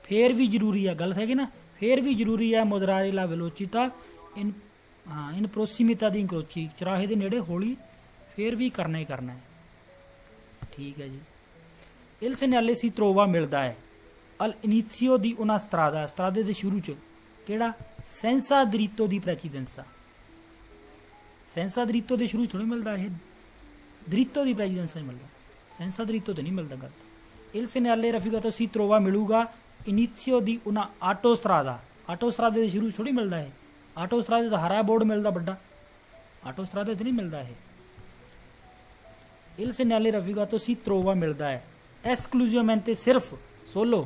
ਫੇਰ ਵੀ ਜ਼ਰੂਰੀ ਹੈ ਗੱਲ ਹੈਗੀ ਨਾ ਫੇਰ ਵੀ ਜ਼ਰੂਰੀ ਹੈ moderare la velocità in prossimità di incroci ਚੌਰਾਹੇ ਦੇ ਨੇੜੇ ਹੌਲੀ ਫੇਰ ਵੀ ਕਰਨਾ ਹੀ ਕਰਨਾ ਹੈ ਠੀਕ ਹੈ ਜੀ il segnale si trova ਮਿਲਦਾ ਹੈ al inizio di una strada strade ਦੇ ਸ਼ੁਰੂ ਚ ਕਿਹੜਾ senza diritto di precedenza ਸੈਂਸਾ ਦ੍ਰਿਤੋ ਦੇ ਸ਼ੁਰੂ ਥੋੜੀ ਮਿਲਦਾ ਇਹ ਦ੍ਰਿਤੋ ਦੀ ਪ੍ਰੈਜ਼ੀਡੈਂਸਾ ਹੀ ਮਿਲਦਾ ਸੈਂਸਾ ਦ੍ਰਿਤੋ ਤੇ ਨਹੀਂ ਮਿਲਦਾ ਗੱਲ il segnale raffigurato si trova ਮਿਲੂਗਾ inizio di una autostrada ਆਟੋਸਟਰਾਦੇ ਦੇ ਸ਼ੁਰੂ ਥੋੜੀ ਮਿਲਦਾ ਹੈ ਆਟੋਸਟਰਾਦੇ ਦਾ ਹਰਾ ਬੋਰਡ ਮਿਲਦਾ ਵੱਡਾ ਆਟੋਸਟਰਾਦੇ ਤੇ ਨਹੀਂ ਮਿਲਦਾ ਇਹ il segnale raffigurato si trova ਮਿਲਦਾ ਹੈ esclusivamente ਸਿਰਫ solo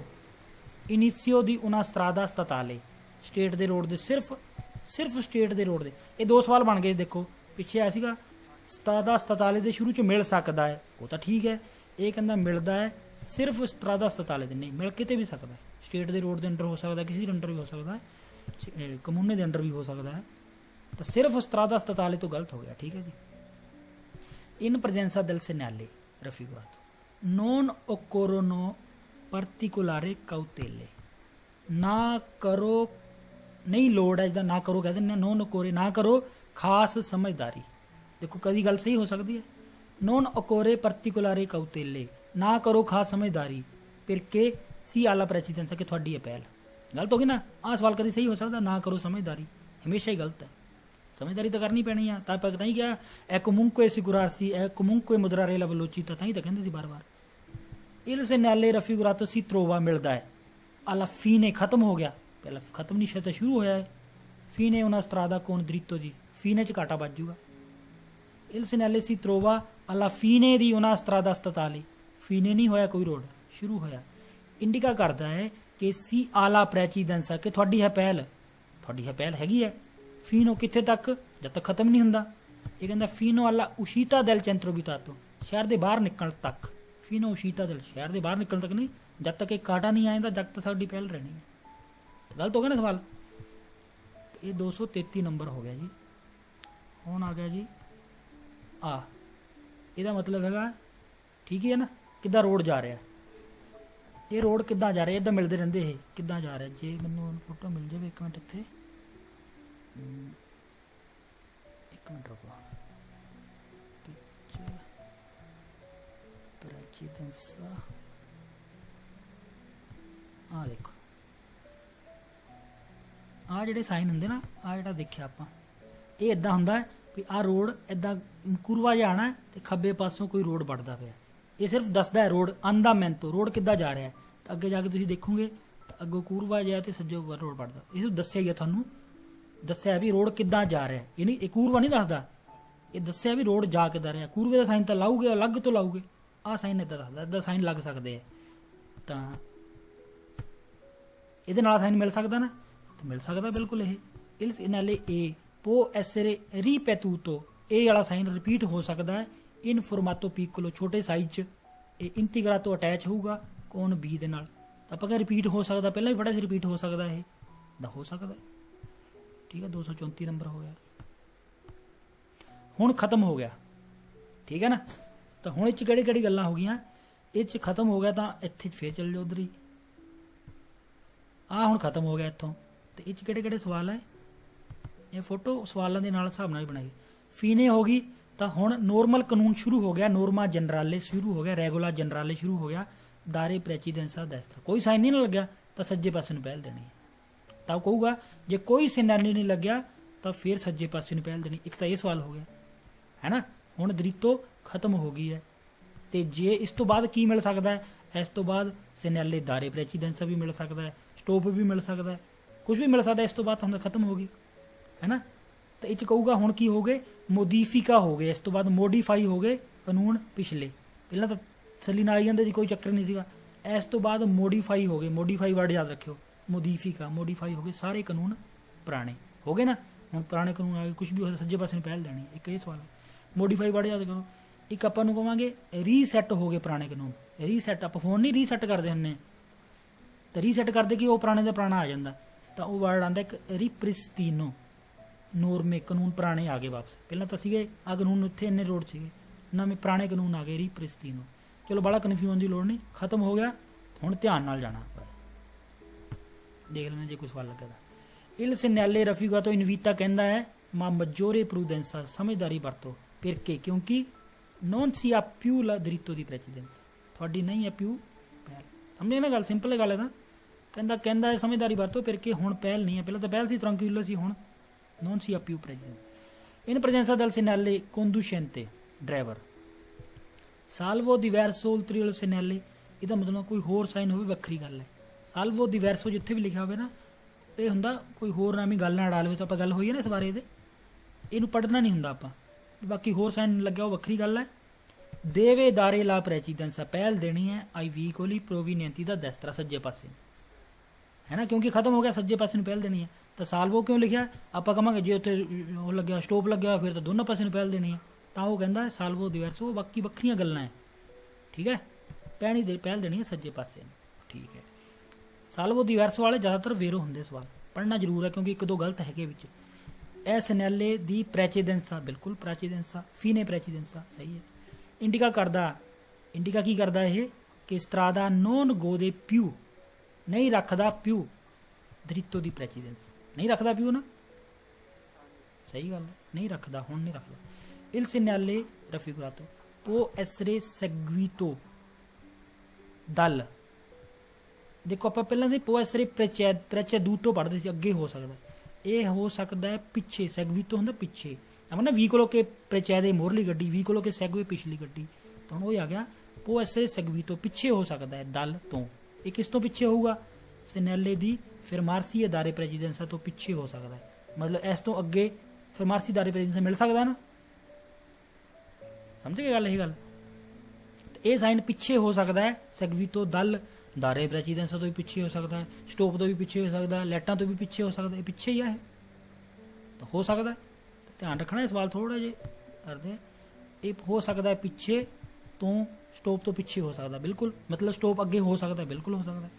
inizio di una strada statale state ਦੇ ਰੋਡ ਦੇ ਸਿਰਫ ਸਟੇਟ ਦੇ ਰੋਡ ਦੇ ਇਹ ਦੋ ਸਵਾਲ ਬਣ ਗਏ ਦੇਖੋ ਪਿੱਛੇ ਆਇਆ ਸੀਗਾ ਸਟਰਾਦਾ ਸਤਾਲੇ ਦੇ ਸ਼ੁਰੂ ਚ ਮਿਲ ਸਕਦਾ ਹੈ ਉਹ ਤਾਂ ਠੀਕ ਹੈ ਇਹ ਕਹਿੰਦਾ ਮਿਲਦਾ ਹੈ ਸਿਰਫ ਸਟਰਾਦਾ ਸਤਾਲੇ ਦੇ ਨਹੀਂ ਮਿਲ ਕਿਤੇ ਵੀ ਸਕਦਾ ਸਟੇਟ ਦੇ ਰੋਡ ਦੇ ਅੰਡਰ ਹੋ ਸਕਦਾ ਕਿਸੇ ਦੇ ਅੰਡਰ ਵੀ ਹੋ ਸਕਦਾ ਹੈ ਕਮੂਨੇ ਦੇ ਅੰਡਰ ਵੀ ਹੋ ਸਕਦਾ ਹੈ ਤਾਂ ਸਿਰਫ ਸਟਰਾਦਾ ਸਤਾਲੇ ਤੋਂ ਗਲਤ ਹੋ ਗਿਆ ਠੀਕ ਹੈ ਜੀ ਇਨ ਪ੍ਰੈਜ਼ੈਂਸਾ del segnale raffigurato non occorrono particolari cautele ਨਾ ਕਰੋ ਨਹੀਂ ਲੋੜ ਹੈ ਜਿੱਦਾਂ ਨਾ ਕਰੋ ਕਹਿ ਦਿੰਦੇ ਨੋਨ ਓਕੋਰੇ ਨਾ ਕਰੋ ਖਾਸ ਸਮਝਦਾਰੀ ਦੇਖੋ ਕਦੀ ਗੱਲ ਸਹੀ ਹੋ ਸਕਦੀ ਹੈ ਨੋਨ ਓਕੋਰੇ ਪਾਰਟਿਕੂਲਰੇ ਕਾਉਤੇਲੇ ਨਾ ਕਰੋ ਖਾਸ ਸਮਝਦਾਰੀ ਪਿਰਕੇ ਸੀ ਆਲਾ ਪ੍ਰੈਚੀਡੈਂਸਾ ਕਿ ਤੁਹਾਡੀ ਹੈ ਪਹਿਲ ਗਲਤ ਹੋ ਗਈ ਨਾ ਆਹ ਸਵਾਲ ਕਦੀ ਸਹੀ ਹੋ ਸਕਦਾ ਨਾ ਕਰੋ ਸਮਝਦਾਰੀ ਹਮੇਸ਼ਾ ਹੀ ਗਲਤ ਹੈ ਸਮਝਦਾਰੀ ਤਾਂ ਕਰਨੀ ਪੈਣੀ ਆ ਤਾਂ ਆਪਾਂ ਤਾਂ ਹੀ ਕਿਹਾ ਐ comunque assicurarsi ਐ comunque moderare la velocità ਤਾਂ ਹੀ ਤਾਂ ਕਹਿੰਦੇ ਸੀ ਬਾਰ-ਬਾਰ il segnale raffigurato si trova ਮਿਲਦਾ ਹੈ alla fine ਖਤਮ ਹੋ ਗਿਆ ਪਹਿਲਾਂ ਖਤਮ ਨਹੀਂ ਸ਼ਤਾ ਸ਼ੁਰੂ ਹੋਇਆ ਹੈ ਫੀਨੇ una strada con dritto di ਫੀਨੇ ਚ ਕਾਟਾ ਵੱਜ ਜੂਗਾ il segnale si trova alla fine di una strada statale, fine नहीं होया कोई रोड, शुरू होया, इंडिका करता है कि सी आला प्रेसिडेंसा कि थोड़ी है पहल हैगी है, फीनो किथे तक, जब तक खत्म नहीं हुंदा। ये कहंदा FeNO alla uscita del centro abitato, शहर दे बाहर निकल तक, फीनो uscita del, शहर दे बाहर निकल तक नहीं, जब तक एक कांटा नहीं आएगा जब तक साडी पहल रहनी है। गलत हो गया ना सवाल। ये 233 नंबर हो गया जी। हुण आ गया जी आ, ਇਹਦਾ मतलब हैगा ठीक ही है ना, किद्दां रोड जा रहा है, ये रोड किद्दां जा रहा है, इदां मिलते रहंदे ये किद्दां जा रहा है। जे मैनूं फोटो मिल जाए एक मिनट, इत्थे एक मिनट रुको, प्रेसिडेंसा आ देखो, आ ਜਿਹੜੇ ਸਾਈਨ ਹੁੰਦੇ ਨਾ, ਆ ਜਿਹੜਾ ਦੇਖਿਆ ਆਪਾਂ, ਇਹ ਇਦਾਂ ਹੁੰਦਾ ਹੈ ਵੀ ਆ ਰੋਡ ਇਦਾਂ ਕੁਰਵਾ ਜਾਣਾ ਹੈ ਤੇ ਖੱਬੇ ਪਾਸੋਂ ਕੋਈ ਰੋਡ ਵੱਢਦਾ ਪਿਆ। ਇਹ ਸਿਰਫ ਦੱਸਦਾ ਹੈ ਰੋਡ ਅੰਦਾਮੈਂਤੋ, ਰੋਡ ਕਿੱਦਾਂ ਜਾ ਰਿਹਾ ਹੈ। ਤਾਂ ਅੱਗੇ ਜਾ ਕੇ ਤੁਸੀਂ ਦੇਖੋਗੇ ਤਾਂ ਅੱਗੋਂ ਕੁਰਵਾ ਜਿਹਾ ਤੇ ਸੱਜੇ ਉੱਪਰ ਰੋਡ ਵੱਢਦਾ। ਇਹ ਦੱਸਿਆ ਗਿਆ, ਤੁਹਾਨੂੰ ਦੱਸਿਆ ਵੀ ਰੋਡ ਕਿੱਦਾਂ ਜਾ ਰਿਹਾ। ਇਹ ਨਹੀਂ, ਇਹ ਕੁਰਵਾ ਨਹੀਂ ਦੱਸਦਾ, ਇਹ ਦੱਸਿਆ ਵੀ ਰੋਡ ਜਾ ਕਿੱਦਾਂ ਰਿਹਾ। ਕੁਰਵੇ ਦਾ ਸਾਈਨ ਤਾਂ ਲਾਊਗੇ, ਅਲੱਗ ਤੋਂ ਲਾਊਗੇ, ਆਹ ਸਾਈਨ ਇਦਾਂ ਦੱਸਦਾ, ਇਦਾਂ ਸਾਈਨ ਲੱਗ ਸਕਦੇ ਆ। ਤਾਂ ਇਹਦੇ ਨਾਲ ਸਾਈਨ ਮਿਲ ਸਕਦਾ ਨਾ, ਮਿਲ ਸਕਦਾ ਬਿਲਕੁਲ। ਇਹ ਇਲਸ ਨਾਲੇ ਏ ਪੋ ਐਸਰੇ ਰੀਪੈਟੂਟੋ, ਇਹ ਵਾਲਾ ਸਾਈਨ ਰਿਪੀਟ ਹੋ ਸਕਦਾ ਹੈ। ਇਨ ਫੋਰਮਾਟੋ ਪਿਕੋਲੋ, ਛੋਟੇ ਸਾਈਜ਼ 'ਚ। ਇਹ ਇੰਟੀਗਰਾਟੋ ਅਟੈਚ ਹੋਊਗਾ ਕੋਨ ਬੀ ਦੇ ਨਾਲ। ਤਾਂ ਆਪਾਂ ਕਹਿੰਦੇ ਰਿਪੀਟ ਹੋ ਸਕਦਾ, ਪਹਿਲਾਂ ਵੀ ਪੜ੍ਹਿਆ ਸੀ ਰਿਪੀਟ ਹੋ ਸਕਦਾ, ਇਹ ਤਾਂ ਹੋ ਸਕਦਾ। ਠੀਕ ਹੈ, 234 ਨੰਬਰ ਹੋ ਗਿਆ। ਹੁਣ ਖਤਮ ਹੋ ਗਿਆ, ਠੀਕ ਹੈ ਨਾ। ਤਾਂ ਹੁਣ ਇਹ 'ਚ ਕਿਹੜੀ ਕਿਹੜੀ ਗੱਲਾਂ ਹੋ ਗਈਆਂ, ਇਹ 'ਚ ਖਤਮ ਹੋ ਗਿਆ। ਤਾਂ ਇੱਥੇ ਫੇਰ ਚੱਲ ਜਾਓ ਉੱਧਰ ਹੀ, ਆਹ ਹੁਣ ਖਤਮ ਹੋ ਗਿਆ ਇੱਥੋਂ। ਤੇ ਇਹ 'ਚ ਕਿਹੜੇ ਕਿਹੜੇ ਸਵਾਲ ਹੈ, ਇਹ ਫੋਟੋ ਸਵਾਲਾਂ ਦੇ ਨਾਲ ਹਿਸਾਬ ਨਾਲ ਹੀ ਬਣਾਈ। ਫੀਨੇ ਹੋ ਗਈ ਤਾਂ ਹੁਣ ਨੋਰਮਲ ਕਾਨੂੰਨ ਸ਼ੁਰੂ ਹੋ ਗਿਆ, ਨੋਰਮਾ ਜਨਰਾਲੇ ਸ਼ੁਰੂ ਹੋ ਗਿਆ, ਰੈਗੂਲਾ ਜਨਰਾਲੇ ਸ਼ੁਰੂ ਹੋ ਗਿਆ, ਦਾਰੇ ਪ੍ਰੈਸੀਡੈਂਸਾ ਦਸਤਾ। ਕੋਈ ਸਾਈਨ ਨਹੀਂ ਨਾ ਲੱਗਿਆ ਤਾਂ ਸੱਜੇ ਪਾਸੇ ਨੂੰ ਪਹਿਲ ਦੇਣੀ ਹੈ। ਤਾਂ ਉਹ ਕਹੂਗਾ ਜੇ ਕੋਈ ਸਿਨਾਨੀ ਨਹੀਂ ਲੱਗਿਆ ਤਾਂ ਫਿਰ ਸੱਜੇ ਪਾਸੇ ਨੂੰ ਪਹਿਲ ਦੇਣੀ। ਇੱਕ ਤਾਂ ਇਹ ਸਵਾਲ ਹੋ ਗਿਆ, ਹੈ ਨਾ। ਹੁਣ ਦ੍ਰਿਤੋ ਖਤਮ ਹੋ ਗਈ ਹੈ। ਤੇ ਜੇ ਇਸ ਤੋਂ ਬਾਅਦ ਕੀ ਮਿਲ ਸਕਦਾ ਹੈ, ਇਸ ਤੋਂ ਬਾਅਦ ਸਿਨਾਲੇ ਦਾਰੇ ਪ੍ਰੈਸੀਡੈਂਸਾ ਵੀ ਮਿਲ ਸਕਦਾ ਹੈ, ਸਟੋਪ ਵੀ ਮਿਲ ਸਕਦਾ ਹੈ, ਕੁਝ ਵੀ ਮਿਲ ਸਕਦਾ। ਇਸ ਤੋਂ ਬਾਅਦ ਹੁਣ ਖਤਮ ਹੋ ਗਈ, है ना। तो ये कहूगा हुण की हो गए, मोडिफिका हो गए। इस तो बाद मोडिफाई हो गए कानून पिछले, पहला तो थली ना आई जाते जी, कोई चक्कर नहीं सीगा। इस तो बाद मोडिफाई हो गए, मोडिफाई वर्ड याद रखियो, मोडिफिका मोडिफाई हो गए, सारे कानून पुराने हो गए ना। हुण पुराने कानून आ गए, कुछ भी हो सज्जे पासे नूं पहल देनी। एक ये सवाल मोडिफाई वर्ड याद करो। एक आपां नूं कहांगे रीसैट हो गए पुराने कानून। रीसैट आप फोन नहीं रीसैट करते हुंदे, तो रीसैट करते कि वो पुराने का पुराना आ जाता। तो वो वर्ड आंदा एक रिप्रिस्तीनो, नोरमे कानून पुराने आ गए वापस। पहला तो सीगे आ कानून इत्थे इन्ने रोड सीगे, नवे पुराने कानून आ गए रिप्रिस्तीनो। चलो बड़ा कन्फ्यूजन की लोड़ नहीं, खत्म हो गया। हुण ध्यान नाल जाना, देख लेना जे कोई सवाल लगे तो। इल सिनेले रफीगा तो इनवीता कहता है मा मजोरे प्रूडेंसा, समझदारी बरतो। पिरके क्योंकि नॉन सी आ प्यू ला दरितो दी प्रेसिडेंस, थोड़ी नहीं है प्यू पहल। समझे ना गल, सिंपल गल है। कहता कहता है समझदारी बरतो, पिरके हुण पहल नहीं है। पहले तो पहल सी ट्रांक्विलो सी, हुण non sia più presente in presenza del segnale conducente driver salvo diverso oltre il segnale। ਇਹਦਾ ਮਤਲਬ ਕੋਈ ਹੋਰ ਸਾਈਨ ਹੋਵੇ ਵੱਖਰੀ ਗੱਲ ਹੈ। ਸਾਲਵੋ ਦਿਵਰਸੋ ਜਿੱਥੇ ਵੀ ਲਿਖਿਆ ਹੋਵੇ ਨਾ, ਇਹ ਹੁੰਦਾ ਕੋਈ ਹੋਰ ਨਾਮੀ ਗੱਲ ਨਾ ਅੜਾ ਲਵੇ। ਤਾਂ ਆਪਾਂ ਗੱਲ ਹੋਈ ਹੈ ਨਾ ਇਸ ਬਾਰੇ, ਇਹਨੂੰ ਪੜ੍ਹਨਾ ਨਹੀਂ ਹੁੰਦਾ ਆਪਾਂ, ਬਾਕੀ ਹੋਰ ਸਾਈਨ ਲੱਗਿਆ ਉਹ ਵੱਖਰੀ ਗੱਲ ਹੈ। ਦੇਵੇ ਦਾਰੇ ਲਾ ਪ੍ਰੈਸੀਡੈਂਸਾ, ਪਹਿਲ ਦੇਣੀ ਹੈ ਆਈ ਵੀਕੋਲੀ ਪ੍ਰੋਵੀਨੈਂਟੀ ਦਾ ਦਸਤਰਾ ਸੱਜੇ ਪਾਸੇ, है ना, क्योंकि खत्म हो गया सज्जे पासे ਨੂੰ ਪਹਿਲ देनी है। तो साल्वो क्यों लिखा, ਆਪਾਂ ਕਹਾਂਗੇ ਜੇ ਉੱਥੇ ਉਹ ਲੱਗਿਆ ਸਟੋਪ ਲੱਗਿਆ ਫਿਰ ਤਾਂ ਦੋਨੋਂ ਪਾਸੇ ਨੂੰ ਪਹਿਲ ਦੇਣੀ ਹੈ। ਤਾਂ ਉਹ ਕਹਿੰਦਾ ਸਾਲਵੋ ਦਿਵਰਸੋ, ਬਾਕੀ ਵੱਖਰੀਆਂ ਗੱਲਾਂ ਹੈ, ਠੀਕ ਹੈ। ਪੈਣੀ ਦੇ ਪਹਿਲ ਦੇਣੀ ਹੈ ਸੱਜੇ ਪਾਸੇ ਨੂੰ, ਠੀਕ ਹੈ। ਸਾਲਵੋ ਦਿਵਰਸੋ ਵਾਲੇ ਜ਼ਿਆਦਾਤਰ ਵੇਰੋ ਹੁੰਦੇ ਸਵਾਲ, ਪੜ੍ਹਨਾ ਜ਼ਰੂਰ ਹੈ ਕਿਉਂਕਿ ਇੱਕ ਦੋ ਗਲਤ ਹੈਗੇ ਵਿੱਚ। ਇਹ ਸਨੈਲੇ ਦੀ ਪ੍ਰੈਸੀਡੈਂਸਾ, ਬਿਲਕੁਲ ਪ੍ਰੈਸੀਡੈਂਸਾ, ਫੀਨੇ ਪ੍ਰੈਸੀਡੈਂਸਾ ਸਹੀ ਹੈ। ਇੰਡੀਕਾ ਕਰਦਾ, ਇੰਡੀਕਾ ਕੀ ਕਰਦਾ ਇਹ ਕਿ ਸਟਰਾਦਾ ਨੋਨ ਗੋਦੇ ਪਿਊ, नहीं रखदा प्यू दरितो दी प्रेसिडेंस, नहीं रखदा प्यू ना, सही गल है, नहीं रखदा, हुण नहीं रखदा। इल सिग्नाले रफिगुरातो पो एसरे सेग्वितो दल, देखो आप पहला से पो एसरे प्रेचेदूतो पढ़ते सी, अगे हो सकदा, ये हो सकदा है पिछे, सेग्वितो हुंदा पिछे, ना वी कोलो के प्रेचेदे मोरली गड्डी, वी कोलो के सेगवे पिछली गड्डी। तो वो आ गया पो एसरे सेग्वितो, पिछे हो सकदा है दल तो। ये किस तो पिछे होगा, सिनेले दी फिर मार्सी दारे प्रेसिडेंसा तो पिछे हो सकता है, मतलब इस तो अगे फिर मार्सी दारे प्रेसिडेंसा मिल सकता है ना। ਸਮਝ ਗਏ ਗੱਲ? ਇਹ ਗੱਲ ਇਹ ਸਾਈਨ ਪਿੱਛੇ ਹੋ ਸਕਦਾ ਹੈ ਸੈਗਵੀਤੋ ਦਲ ਦਾਰੇ ਪ੍ਰੈਸੀਡੈਂਸ ਤੋਂ ਵੀ ਪਿੱਛੇ ਹੋ ਸਕਦਾ ਹੈ, ਸਟੋਪ ਤੋਂ ਵੀ ਪਿੱਛੇ ਹੋ ਸਕਦਾ ਹੈ, ਲਾਈਟਾਂ ਤੋਂ ਵੀ ਪਿੱਛੇ ਹੋ ਸਕਦਾ ਹੈ। ਪਿੱਛੇ ਹੀ ਆ ਇਹ ਤਾਂ ਹੋ ਸਕਦਾ ਹੈ। ਧਿਆਨ ਰੱਖਣਾ ਇਹ ਸਵਾਲ ਥੋੜਾ ਜਿਹਾ ਕਰਦੇ ਆ। ਇਹ ਹੋ ਸਕਦਾ ਹੈ ਪਿੱਛੇ ਤੋਂ, ਸਟੋਪ ਤੋਂ ਪਿੱਛੇ ਹੋ ਸਕਦਾ ਬਿਲਕੁਲ, ਮਤਲਬ ਸਟੋਪ ਅੱਗੇ ਹੋ ਸਕਦਾ ਬਿਲਕੁਲ ਹੋ ਸਕਦਾ।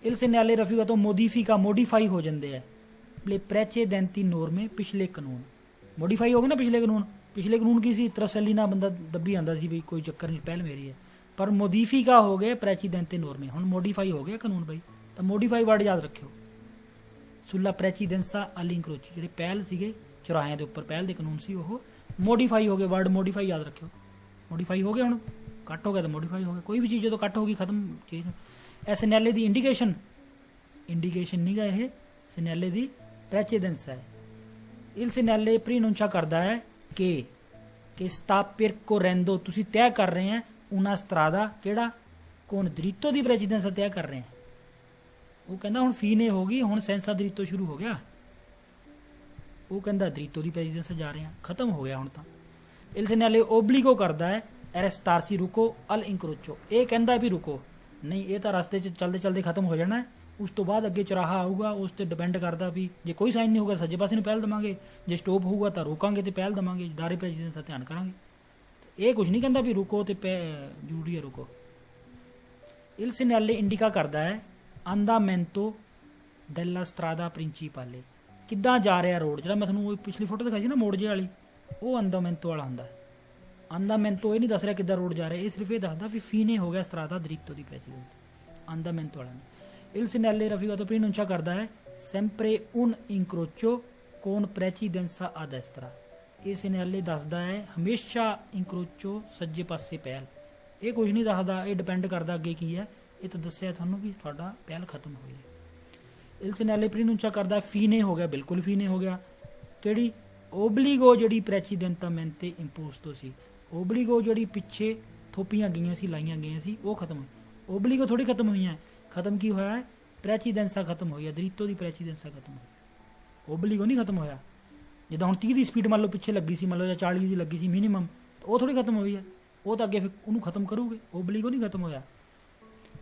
ਇਲ ਸੈਨਾਲੇ ਰਫੀਗਾ ਤੋਂ ਮੋਡੀਫਿਕਾ ਮੋਡੀਫਾਈ ਹੋ ਜਾਂਦੇ ਆ ਲੈ ਪ੍ਰੈਚੇਦੈਂਤੀ ਨੋਰਮੇ ਪਿਛਲੇ ਕਾਨੂੰਨ ਮੋਡੀਫਾਈ ਹੋ ਗਏ ਨਾ। ਪਿਛਲੇ ਕਾਨੂੰਨ ਕੀ ਸੀ? ਤਰਸਲੀ ਨਾਲ ਬੰਦਾ ਦੱਬੀ ਆਂਦਾ ਸੀ ਵੀ ਕੋਈ ਚੱਕਰ ਨਹੀਂ ਪਹਿਲ ਮੇਰੀ ਹੈ, ਪਰ ਮੋਡੀਫਿਕਾ ਹੋ ਗਏ ਪ੍ਰੈਚੀਦੈਂਤੇ ਨੋਰਮੇ, ਹੁਣ ਮੋਡੀਫਾਈ ਹੋ ਗਿਆ ਕਾਨੂੰਨ ਬਈ। ਤਾਂ ਮੋਡੀਫਾਈ ਵਰਡ ਯਾਦ ਰੱਖਿਓ, ਸੁਲਾ ਪ੍ਰੈਚੀਦੈਂਸਾ ਅਲਿੰਕਰੋਚੀ, ਜਿਹੜੇ ਪਹਿਲ ਸੀਗੇ ਚੁਰਾਹਿਆਂ ਦੇ ਉੱਪਰ ਪਹਿਲ ਦੇ ਕਾਨੂੰਨ ਸੀ ਉਹ ਮੋਡੀਫਾਈ ਹੋ ਗਏ। ਵਰਡ ਮੋਡੀਫਾਈ ਯਾਦ ਰੱਖਿਓ, ਮੋਡੀਫਾਈ ਹੋ ਗਏ। ਹੁਣ ਕੱਟ ਹੋ ਗਿਆ ਤਾਂ ਮੋਡੀਫਾਈ ਹੋ ਗਿਆ। ਕੋਈ ਵੀ ਚੀਜ਼ ਜਦੋਂ ਕੱਟ ਹੋ ਗਈ ਖਤਮ ਚੀਜ਼। ਇਹ ਸੈਨੈਲੇ ਦੀ ਇੰਡੀਕੇਸ਼ਨ ਨਹੀਂ ਗਾ, ਇਹ ਸੈਨੈਲੇ ਦੀ ਪ੍ਰੈਚੇਦੈਂਸ ਹੈ। ਇਲ ਸੈਨੈਲੇ ਪ੍ਰੀਨੁੰਚਾ ਕਰਦਾ ਹੈ ਕਿ ਸਤਾ per correndo, ਤੁਸੀਂ ਤੈਅ ਕਰ ਰਹੇ ਹੈ una strada ਕਿਹੜਾ con diritto ਦੀ ਪ੍ਰੈਚੀਦੈਂਸ ਤੈਅ ਕਰ ਰਹੇ ਹੈ। ਉਹ ਕਹਿੰਦਾ ਹੁਣ ਫੀਨੇ ਹੋ ਗਈ, ਹੁਣ ਸੈਂਸਾ ਦ੍ਰਿਤੋ ਸ਼ੁਰੂ ਹੋ ਗਿਆ। ਉਹ ਕਹਿੰਦਾ ਦ੍ਰਿਤੋ ਦੀ ਪ੍ਰੈਚੀਦੈਂਸ ਜਾ ਰਹੇ ਆ, ਖਤਮ ਹੋ ਗਿਆ ਹੁਣ ਤਾਂ। ਇਲ ਸੈਨੈਲੇ ਓਬਲੀਗੋ ਕਰਦਾ ਹੈ ਐਰਸਟਾਰਸੀ ਰੁਕੋ ਅਲ ਇੰਕਰੋਚੋ, ਇਹ ਕਹਿੰਦਾ ਵੀ ਰੁਕੋ ਨਹੀਂ, ਇਹ ਤਾਂ ਰਸਤੇ 'ਚ ਚਲਦੇ ਚਲਦੇ ਖਤਮ ਹੋ ਜਾਣਾ। ਉਸ ਤੋਂ ਬਾਅਦ ਅੱਗੇ ਚੁਰਾਹਾ ਆਊਗਾ, ਉਸ ਤੇ ਡਿਪੈਂਡ ਕਰਦਾ ਵੀ ਜੇ ਕੋਈ ਸਾਈਨ ਨਹੀਂ ਹੋਊਗਾ ਸੱਜੇ ਪਾਸੇ ਨੂੰ ਪਹਿਲ ਦੇਵਾਂਗੇ, ਜੇ ਸਟੋਪ ਹੋਊਗਾ ਤਾਂ ਰੋਕਾਂਗੇ ਤੇ ਪਹਿਲ ਦੇਵਾਂਗੇ, ਦਾਰੇ ਪ੍ਰੈਚੀਦੈਂਸ ਦਾ ਧਿਆਨ ਕਰਾਂਗੇ। ਇਹ ਕੁਝ ਨਹੀਂ ਕਹਿੰਦਾ ਵੀ ਰੁਕੋ ਤੇ ਜ਼ਰੂਰੀ ਹੈ ਰੁਕੋ। ਇਲ ਸੈਨਾਲੇ ਇੰਡੀਕਾ ਕਰਦਾ ਹੈ ਆਂਦਾਮੈਂਟੋ ਡੈਲਾ ਸਟਰਾਦਾ ਪ੍ਰਿੰਸੀਪਾਲੇ, ਕਿੱਦਾਂ ਜਾ ਰਿਹਾ ਰੋਡ। ਜਿਹੜਾ ਮੈਂ ਤੁਹਾਨੂੰ ਪਿਛਲੀ ਫੋਟੋ ਦਿਖਾਈ ਸੀ ਨਾ ਮੋੜ ਜੇ ਵਾਲੀ, ਉਹ ਆਂਦਾਮੈਂਟੋ ਵਾਲਾ ਹੁੰਦਾ। ਆਂਦਾਮੈਂਟੋ ਇਹ ਨਹੀਂ ਦੱਸ ਰਿਹਾ ਕਿੱਦਾਂ ਰੋਡ ਜਾ ਰਿਹਾ, ਇਹ ਸਿਰਫ ਇਹ ਦੱਸਦਾ ਵੀ ਫੀਨੇ ਹੋ ਗਿਆ ਸਟਰਾਦਾ ਦ੍ਰਿਤੋ ਦੀ ਪ੍ਰੈਚੀਦੈਂਸ। ਆਂਦਾਮੈਂਟੋ ਵਾਲਾ ਨੇ। Il segnale raffigurato pronuncia ਕਰਦਾ ਹੈ sempre un incrocio con precedenza a destra, ਇਹ ਸੈਨਾਲੇ ਦੱਸਦਾ ਹੈ ਹਮੇਸ਼ਾ ਇੰਕਰੋਚੋ ਸੱਜੇ ਪਾਸੇ ਪਹਿਲ। ਇਹ ਕੁਝ ਨਹੀਂ ਦੱਸਦਾ, ਇਹ ਡਿਪੈਂਡ ਕਰਦਾ ਅੱਗੇ ਕੀ ਹੈ। ਇਹ ਤਾਂ ਦੱਸਿਆ ਤੁਹਾਨੂੰ ਵੀ ਤੁਹਾਡਾ ਪਹਿਲ ਖਤਮ ਹੋਈ ਹੈ। Il segnale pronuncia ਕਰਦਾ ਫੀਨੇ ਹੋ ਗਿਆ, ਬਿਲਕੁਲ ਫੀਨੇ ਹੋ ਗਿਆ। ਕਿਹੜੀ? ਓਬਲੀਗੋ, ਜਿਹੜੀ ਪ੍ਰੈਚੀਦੈਂਟਾਮੈਂਟੇ ਇੰਪੋਸਟੋ ਸੀ। ਓਬਲੀਗੋ ਜਿਹੜੀ ਪਿੱਛੇ ਥੋਪੀਆਂ ਗਈਆਂ ਸੀ, ਲਾਈਆਂ ਗਈਆਂ ਸੀ, ਉਹ ਖਤਮ ਹੋਈ। ਓਬਲੀਗੋ ਥੋੜੀ ਖਤਮ ਹੋਈਆਂ, ਖਤਮ ਕੀ ਹੋਇਆ ਹੈ? ਪ੍ਰੈਚੀਦੈਂਸਾ ਖਤਮ ਹੋਈ ਹੈ, ਦ੍ਰਿਤੋ ਦੀ ਪ੍ਰੈਚੀਦੈਂਸਾ ਖਤਮ ਹੋਈ। ਓਬਲੀਗੋ ਨਹੀਂ ਖਤਮ ਹੋਇਆ। ਜਿੱਦਾਂ ਹੁਣ 30 ਦੀ ਸਪੀਡ ਮੰਨ ਲਓ ਪਿੱਛੇ ਲੱਗੀ ਸੀ, ਮੰਨ ਲਓ ਜਾਂ 40 ਦੀ ਲੱਗੀ ਸੀ ਮਿਨੀਮਮ, ਉਹ ਥੋੜੀ ਖਤਮ ਹੋਈ ਹੈ, ਉਹ ਤਾਂ ਅੱਗੇ ਫਿਰ ਉਹਨੂੰ ਖਤਮ ਕਰੂਗੇ। ਓਬਲੀਗੋ ਨਹੀਂ ਖਤਮ ਹੋਇਆ।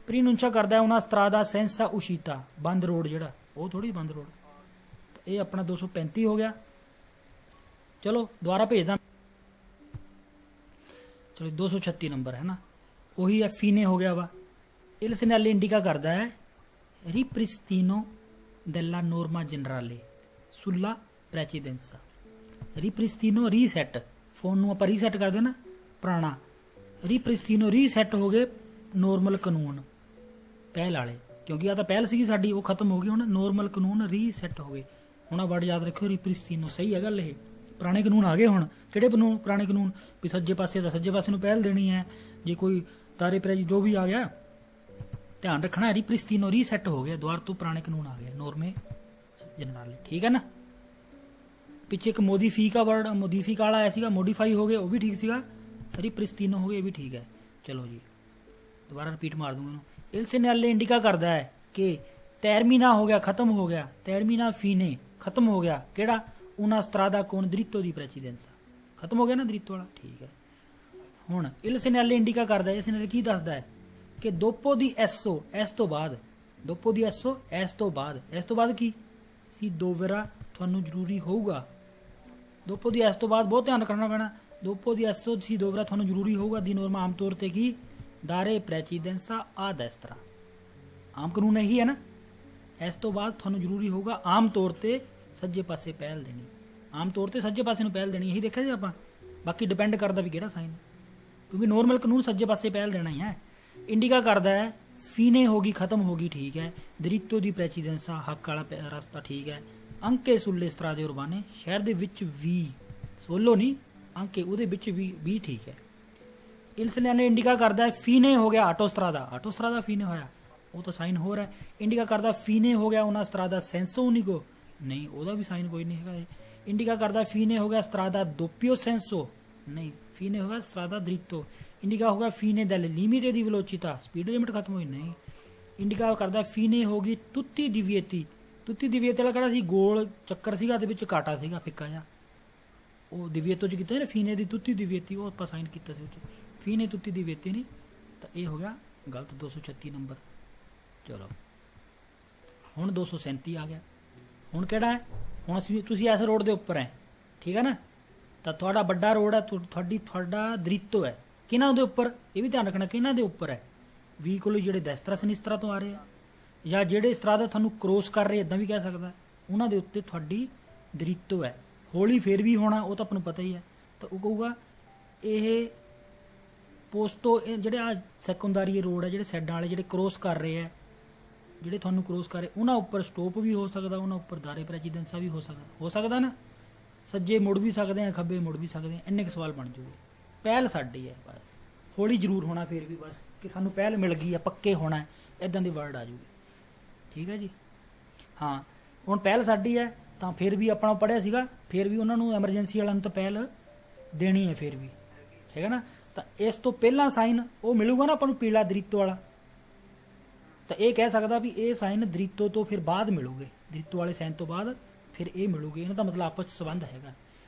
ਪ੍ਰੀਨੁੰਚਾ ਕਰਦਾ ਹੈ ਉਹਨਾਂ ਸਟਰਾਦਾ ਸੈਂਸਾ ਉਸ਼ੀਤਾ, ਬੰਦ ਰੋਡ ਜਿਹੜਾ, ਉਹ ਥੋੜੀ ਬੰਦ ਰੋਡ। ਇਹ ਆਪਣਾ 235 ਹੋ ਗਿਆ। ਚਲੋ ਦੁਬਾਰਾ ਭੇਜਦਾ, ਚਲੋ 236 ਨੰਬਰ ਹੈ ਨਾ, ਉਹੀ ਹੈ ਫੀਨੇ ਹੋ ਗਿਆ ਵਾ। Il segnale indica ਕਰਦਾ ਹੈ ripristino della norma generale sulla precedenza। ripristino reset, phone ਨੂੰ ਆਪਾਂ ਰੀਸੈਟ ਕਰਦੇ ਨਾ ਪੁਰਾਣਾ, ripristino ਰੀਸੈਟ ਹੋ ਗਏ ਨੋਰਮਲ ਕਾਨੂੰਨ ਪਹਿਲ ਵਾਲੇ, ਕਿਉਂਕਿ ਆ ਤਾਂ ਪਹਿਲ ਸੀਗੀ ਸਾਡੀ, ਉਹ ਖਤਮ ਹੋ ਗਈ। ਹੁਣ ਨੋਰਮਲ ਕਾਨੂੰਨ ਰੀਸੈਟ ਹੋ ਗਏ। ਹੁਣ ਆ ਵਰਡ ਯਾਦ ਰੱਖਿਓ ripristino, ਸਹੀ ਹੈ ਗੱਲ ਇਹ। ਪੁਰਾਣੇ ਕਾਨੂੰਨ ਆ ਗਏ ਹੁਣ। ਕਿਹੜੇ ਕਾਨੂੰਨ? ਪੁਰਾਣੇ ਕਾਨੂੰਨ ਵੀ ਸੱਜੇ ਪਾਸੇ ਦਾ ਸੱਜੇ ਪਾਸੇ ਨੂੰ ਪਹਿਲ ਦੇਣੀ ਹੈ, ਜੇ ਕੋਈ ਦਾਰੇ ਪ੍ਰੈਚੀ ਜੋ ਵੀ ਆ ਗਿਆ ਧਿਆਨ ਰੱਖਣਾ। ਰਿਪ੍ਰਿਸਤੀਨੋ ਰੀਸੈਟ ਹੋ ਗਿਆ, ਦੁਆਰ ਤੋਂ ਪੁਰਾਣੇ ਕਾਨੂੰਨ ਆ ਗਏ ਨੋਰਮੇ ਜਨਰਲ, ਠੀਕ ਹੈ ਨਾ। ਪਿੱਛੇ ਇੱਕ ਮੋਡੀਫਿਕਾ ਵਰਡ, ਮੋਡੀਫਿਕਾ ਵਾਲਾ ਆਇਆ ਸੀਗਾ, ਮੋਡੀਫਾਈ ਹੋ ਗਏ, ਉਹ ਵੀ ਠੀਕ ਸੀਗਾ। ਰਿਪ੍ਰਿਸਤੀਨੋ ਹੋ ਗਏ, ਇਹ ਵੀ ਠੀਕ ਹੈ। ਚਲੋ ਜੀ ਦੁਬਾਰਾ ਰਿਪੀਟ ਮਾਰ ਦੂੰਗਾ। ਇਲ ਸੈਨਾਲੇ ਇੰਡੀਕਾ ਕਰਦਾ ਹੈ ਕਿ ਟੈਰਮੀਨਾ ਹੋ ਗਿਆ, ਖਤਮ ਹੋ ਗਿਆ। ਟੈਰਮੀਨਾ ਫੀਨੇ ਖਤਮ ਹੋ ਗਿਆ। ਕਿਹੜਾ? una strada con diritto di precedenza, ਖਤਮ ਹੋ ਗਿਆ ਨਾ ਦ੍ਰਿਤੋ ਵਾਲਾ, ਠੀਕ ਹੈ। ਹੁਣ ਇਲ ਸੈਨਾਲੇ ਇੰਡੀਕਾ ਕਰਦਾ ਹੈ, ਇਸ ਨਾਲ ਕੀ ਦੱਸਦਾ ਹੈ ਕਿ ਦੋਪੋ ਦੀ ਐਸੋ, ਇਸ ਤੋਂ ਬਾਅਦ, ਦੋਪੋ ਦੀ ਐਸੋ ਇਸ ਤੋਂ ਬਾਅਦ, ਇਸ ਤੋਂ ਬਾਅਦ ਕੀ ਸੀ? ਦੋਵੇਰਾ ਤੁਹਾਨੂੰ ਜ਼ਰੂਰੀ ਹੋਊਗਾ। ਦੋਪੋ ਦੀ ਐਸ ਤੋਂ ਬਾਅਦ ਬਹੁਤ ਧਿਆਨ ਰੱਖਣਾ ਪੈਣਾ। ਦੋਪੋ ਦੀ ਐਸੋ ਸੀ ਦੋਵੇਰਾ ਤੁਹਾਨੂੰ ਜ਼ਰੂਰੀ ਹੋਊਗਾ ਦੀ ਨੋਰਮਾ ਆਮ ਤੌਰ ਤੇ ਕੀ? ਦਾਰੇ ਪ੍ਰੈਚੀਦੈਂਸਾ ਆ ਦੈਸਤਰਾ, ਆਮ ਕਾਨੂੰਨ ਇਹੀ ਹੈ ਨਾ। ਇਸ ਤੋਂ ਬਾਅਦ ਤੁਹਾਨੂੰ ਜ਼ਰੂਰੀ ਹੋਊਗਾ ਆਮ ਤੌਰ ਤੇ ਸੱਜੇ ਪਾਸੇ ਪਹਿਲ ਦੇਣੀ, ਆਮ ਤੌਰ ਤੇ ਸੱਜੇ ਪਾਸੇ ਨੂੰ ਪਹਿਲ ਦੇਣੀ, ਇਹੀ ਦੇਖਿਆ ਸੀ ਆਪਾਂ। ਬਾਕੀ ਡਿਪੈਂਡ ਕਰਦਾ ਵੀ ਕਿਹੜਾ ਸਾਈਨ, ਕਿਉਂਕਿ ਨੋਰਮਲ ਕਾਨੂੰਨ ਸੱਜੇ ਪਾਸੇ ਪਹਿਲ ਦੇਣਾ ਹੀ ਹੈ। ਇੰਡੀਕਾ ਕਰਦਾ ਹੈ ਫੀਨੇ ਹੋ ਗਈ, ਖਤਮ ਹੋ ਗਈ, ਠੀਕ ਹੈ। ਦ੍ਰਿਤੋ ਦੀ ਪ੍ਰੈਚੀਦੈਂਸਾ, ਹੱਕ ਵਾਲਾ ਰਸਤਾ, ਠੀਕ ਹੈ। ਅੰਕੇ ਸੁੱਲੇ ਸਟਰਾਦੇ ਉਰਬਾਨੇ, ਸ਼ਹਿਰ ਦੇ ਵਿੱਚ ਵੀ, ਸੋਲੋ ਨਹੀਂ ਅੰਕੇ, ਉਹਦੇ ਵਿੱਚ ਵੀ ਠੀਕ ਹੈ। ਇਲ ਸੈਨਾਲੇ ਇੰਡੀਕਾ ਕਰਦਾ ਹੈ ਫੀਨੇ ਹੋ ਗਿਆ ਆਟੋ ਸਟਰਾਦਾ, ਆਟੋ ਸਟਰਾਦਾ ਫੀਨੇ ਹੋਇਆ, ਉਹ ਤਾਂ ਸਾਈਨ ਹੋ ਰਿਹਾ। ਇੰਡੀਕਾ ਕਰਦਾ ਫੀਨੇ ਹੋ ਗਿਆ ਉਹਨਾਂ ਸਟਰਾਦਾ ਸੈਂਸੋ ਉਨੀਕੋ, ਨਹੀਂ ਉਹਦਾ ਵੀ ਸਾਈਨ ਕੋਈ ਨਹੀਂ ਹੈਗਾ। ਇੰਡੀਕਾ ਕਰਦਾ ਫੀਨੇ ਹੋ ਗਿਆ ਸਟਰਾਦਾ ਦੋਪਿਓ ਸੈਂਸੋ, ਨਹੀਂ ਫੀਨੇ ਹੋ ਗਿਆ ਸਟਰਾਦਾ ਦ੍ਰਿਤੋ। ਇੰਡੀਕਾ ਹੋਗਾ ਫੀਨੇ del limite di velocità, speed limit ਖਤਮ ਹੋਈ, ਨਹੀਂ। ਇੰਡੀਕਾ ਕਰਦਾ ਫੀਨੇ ਹੋ ਗਈ ਤੁੱਤੀ ਦਿਵਿਏਤੀ, ਤੁੱਤੀ ਦਿਵਿਏਤੀ ਵਾਲਾ ਕਿਹੜਾ ਸੀ? ਗੋਲ ਚੱਕਰ ਸੀਗਾ, ਦੇ ਵਿੱਚ ਕਾਟਾ ਸੀਗਾ ਫਿੱਕਾ ਜਿਹਾ, ਉਹ ਦਿਵਿਏਤੋ 'ਚ ਕੀਤਾ ਨਾ, ਫੀਨੇ ਦੀ ਤੁੱਤੀ ਦਿਵਿਏਤੀ, ਉਹ ਆਪਾਂ ਸਾਈਨ ਕੀਤਾ ਸੀ ਉਹ 'ਚ, ਫੀਨੇ ਤੁੱਤੀ ਦਿਵਿਏਤੀ ਨਹੀਂ, ਤਾਂ ਇਹ ਹੋ ਗਿਆ ਗਲਤ 236 ਨੰਬਰ। ਚਲੋ ਹੁਣ 237 ਆ ਗਿਆ। ਹੁਣ ਕਿਹੜਾ ਹੈ, ਹੁਣ ਤੁਸੀਂ ਇਸ ਰੋਡ ਦੇ ਉੱਪਰ ਹੈ, ਠੀਕ ਹੈ ਨਾ, ਤਾਂ ਤੁਹਾਡਾ ਵੱਡਾ ਰੋਡ ਹੈ, ਤੁਹਾਡਾ ਦ੍ਰਿਤੋ ਹੈ, ਕਿਹਨਾਂ ਦੇ ਉੱਪਰ, ਇਹ ਵੀ ਧਿਆਨ ਰੱਖਣਾ ਕਿਹਨਾਂ ਦੇ ਉੱਪਰ ਹੈ, ਵਹੀਕਲ ਜਿਹੜੇ ਦੈਸਤਰਾ ਸਨਿਸਤਰਾ ਤੋਂ ਆ ਰਹੇ ਆ, ਜਾਂ ਜਿਹੜੇ ਇਸ ਤਰ੍ਹਾਂ ਦਾ ਤੁਹਾਨੂੰ ਕ੍ਰੋਸ ਕਰ ਰਹੇ, ਇਦਾਂ ਵੀ ਕਹਿ ਸਕਦਾ, ਉਹਨਾਂ ਦੇ ਉੱਤੇ ਤੁਹਾਡੀ ਦ੍ਰਿਤੋ ਹੈ। ਹੌਲੀ ਫੇਰ ਵੀ ਹੋਣਾ, ਉਹ ਤਾਂ ਆਪਾਂ ਨੂੰ ਪਤਾ ਹੀ ਹੈ। ਤਾਂ ਉਹ ਕਹੂਗਾ ਇਹ ਪੋਸਟੋ, ਜਿਹੜੇ ਆ ਸੈਕੰਡਰੀ ਰੋਡ ਹੈ, ਜਿਹੜੇ ਸਾਈਡਾਂ ਵਾਲੇ ਜਿਹੜੇ ਕ੍ਰੋਸ ਕਰ ਰਹੇ ਆ, ਜਿਹੜੇ ਤੁਹਾਨੂੰ ਕ੍ਰੋਸ ਕਰ ਰਹੇ, ਉਹਨਾਂ ਉੱਪਰ ਸਟੋਪ ਵੀ ਹੋ ਸਕਦਾ, ਉਹਨਾਂ ਉੱਪਰ ਦਾਰੇ ਪ੍ਰੈਸੀਡੈਂਸਾ ਵੀ ਹੋ ਸਕਦਾ ਨਾ, ਸੱਜੇ ਮੁੜ ਵੀ ਸਕਦੇ ਆ, ਖੱਬੇ ਮੁੜ ਵੀ ਸਕਦੇ ਆ। ਇੰਨੇ ਕੁ ਸਵਾਲ ਬਣ ਜੂਗੇ। ਪਹਿਲ ਸਾਡੀ ਹੈ, ਬਸ ਹੌਲੀ ਜ਼ਰੂਰ ਹੋਣਾ ਫਿਰ ਵੀ, ਬਸ ਕਿ ਸਾਨੂੰ ਪਹਿਲ ਮਿਲ ਗਈ ਹੈ, ਪੱਕੇ ਹੋਣਾ, ਇਦਾਂ ਦੇ ਵਰਡ ਆ ਜੂਗੇ। ਠੀਕ ਹੈ ਜੀ। ਹਾਂ ਹੁਣ ਪਹਿਲ ਸਾਡੀ ਹੈ, ਤਾਂ ਫਿਰ ਵੀ ਆਪਣਾ ਪੜ੍ਹਿਆ ਸੀਗਾ, ਫਿਰ ਵੀ ਉਹਨਾਂ ਨੂੰ ਐਮਰਜੈਂਸੀ ਵਾਲਿਆਂ ਨੂੰ ਤਾਂ ਪਹਿਲ ਦੇਣੀ ਹੈ ਫਿਰ ਵੀ, ਠੀਕ ਹੈ ਨਾ। ਤਾਂ ਇਸ ਤੋਂ ਪਹਿਲਾਂ ਸਾਈਨ ਉਹ ਮਿਲੂਗਾ ਨਾ ਆਪਾਂ ਨੂੰ, ਪੀਲਾ ਦ੍ਰਿਤੋ ਵਾਲਾ, ਤਾਂ ਇਹ ਕਹਿ ਸਕਦਾ ਵੀ ਇਹ ਸਾਈਨ ਦ੍ਰਿਤੋ ਤੋਂ ਫਿਰ ਬਾਅਦ ਮਿਲੂਗੇ, ਦ੍ਰਿਤੋ ਵਾਲੇ ਸਾਈਨ ਤੋਂ ਬਾਅਦ ਫਿਰ ਇਹ ਮਿਲੂਗੇ। ਇਹਨਾਂ ਦਾ ਮਤਲਬ ਆਪਸ 'ਚ ਸੰਬੰਧ ਹੈਗਾ।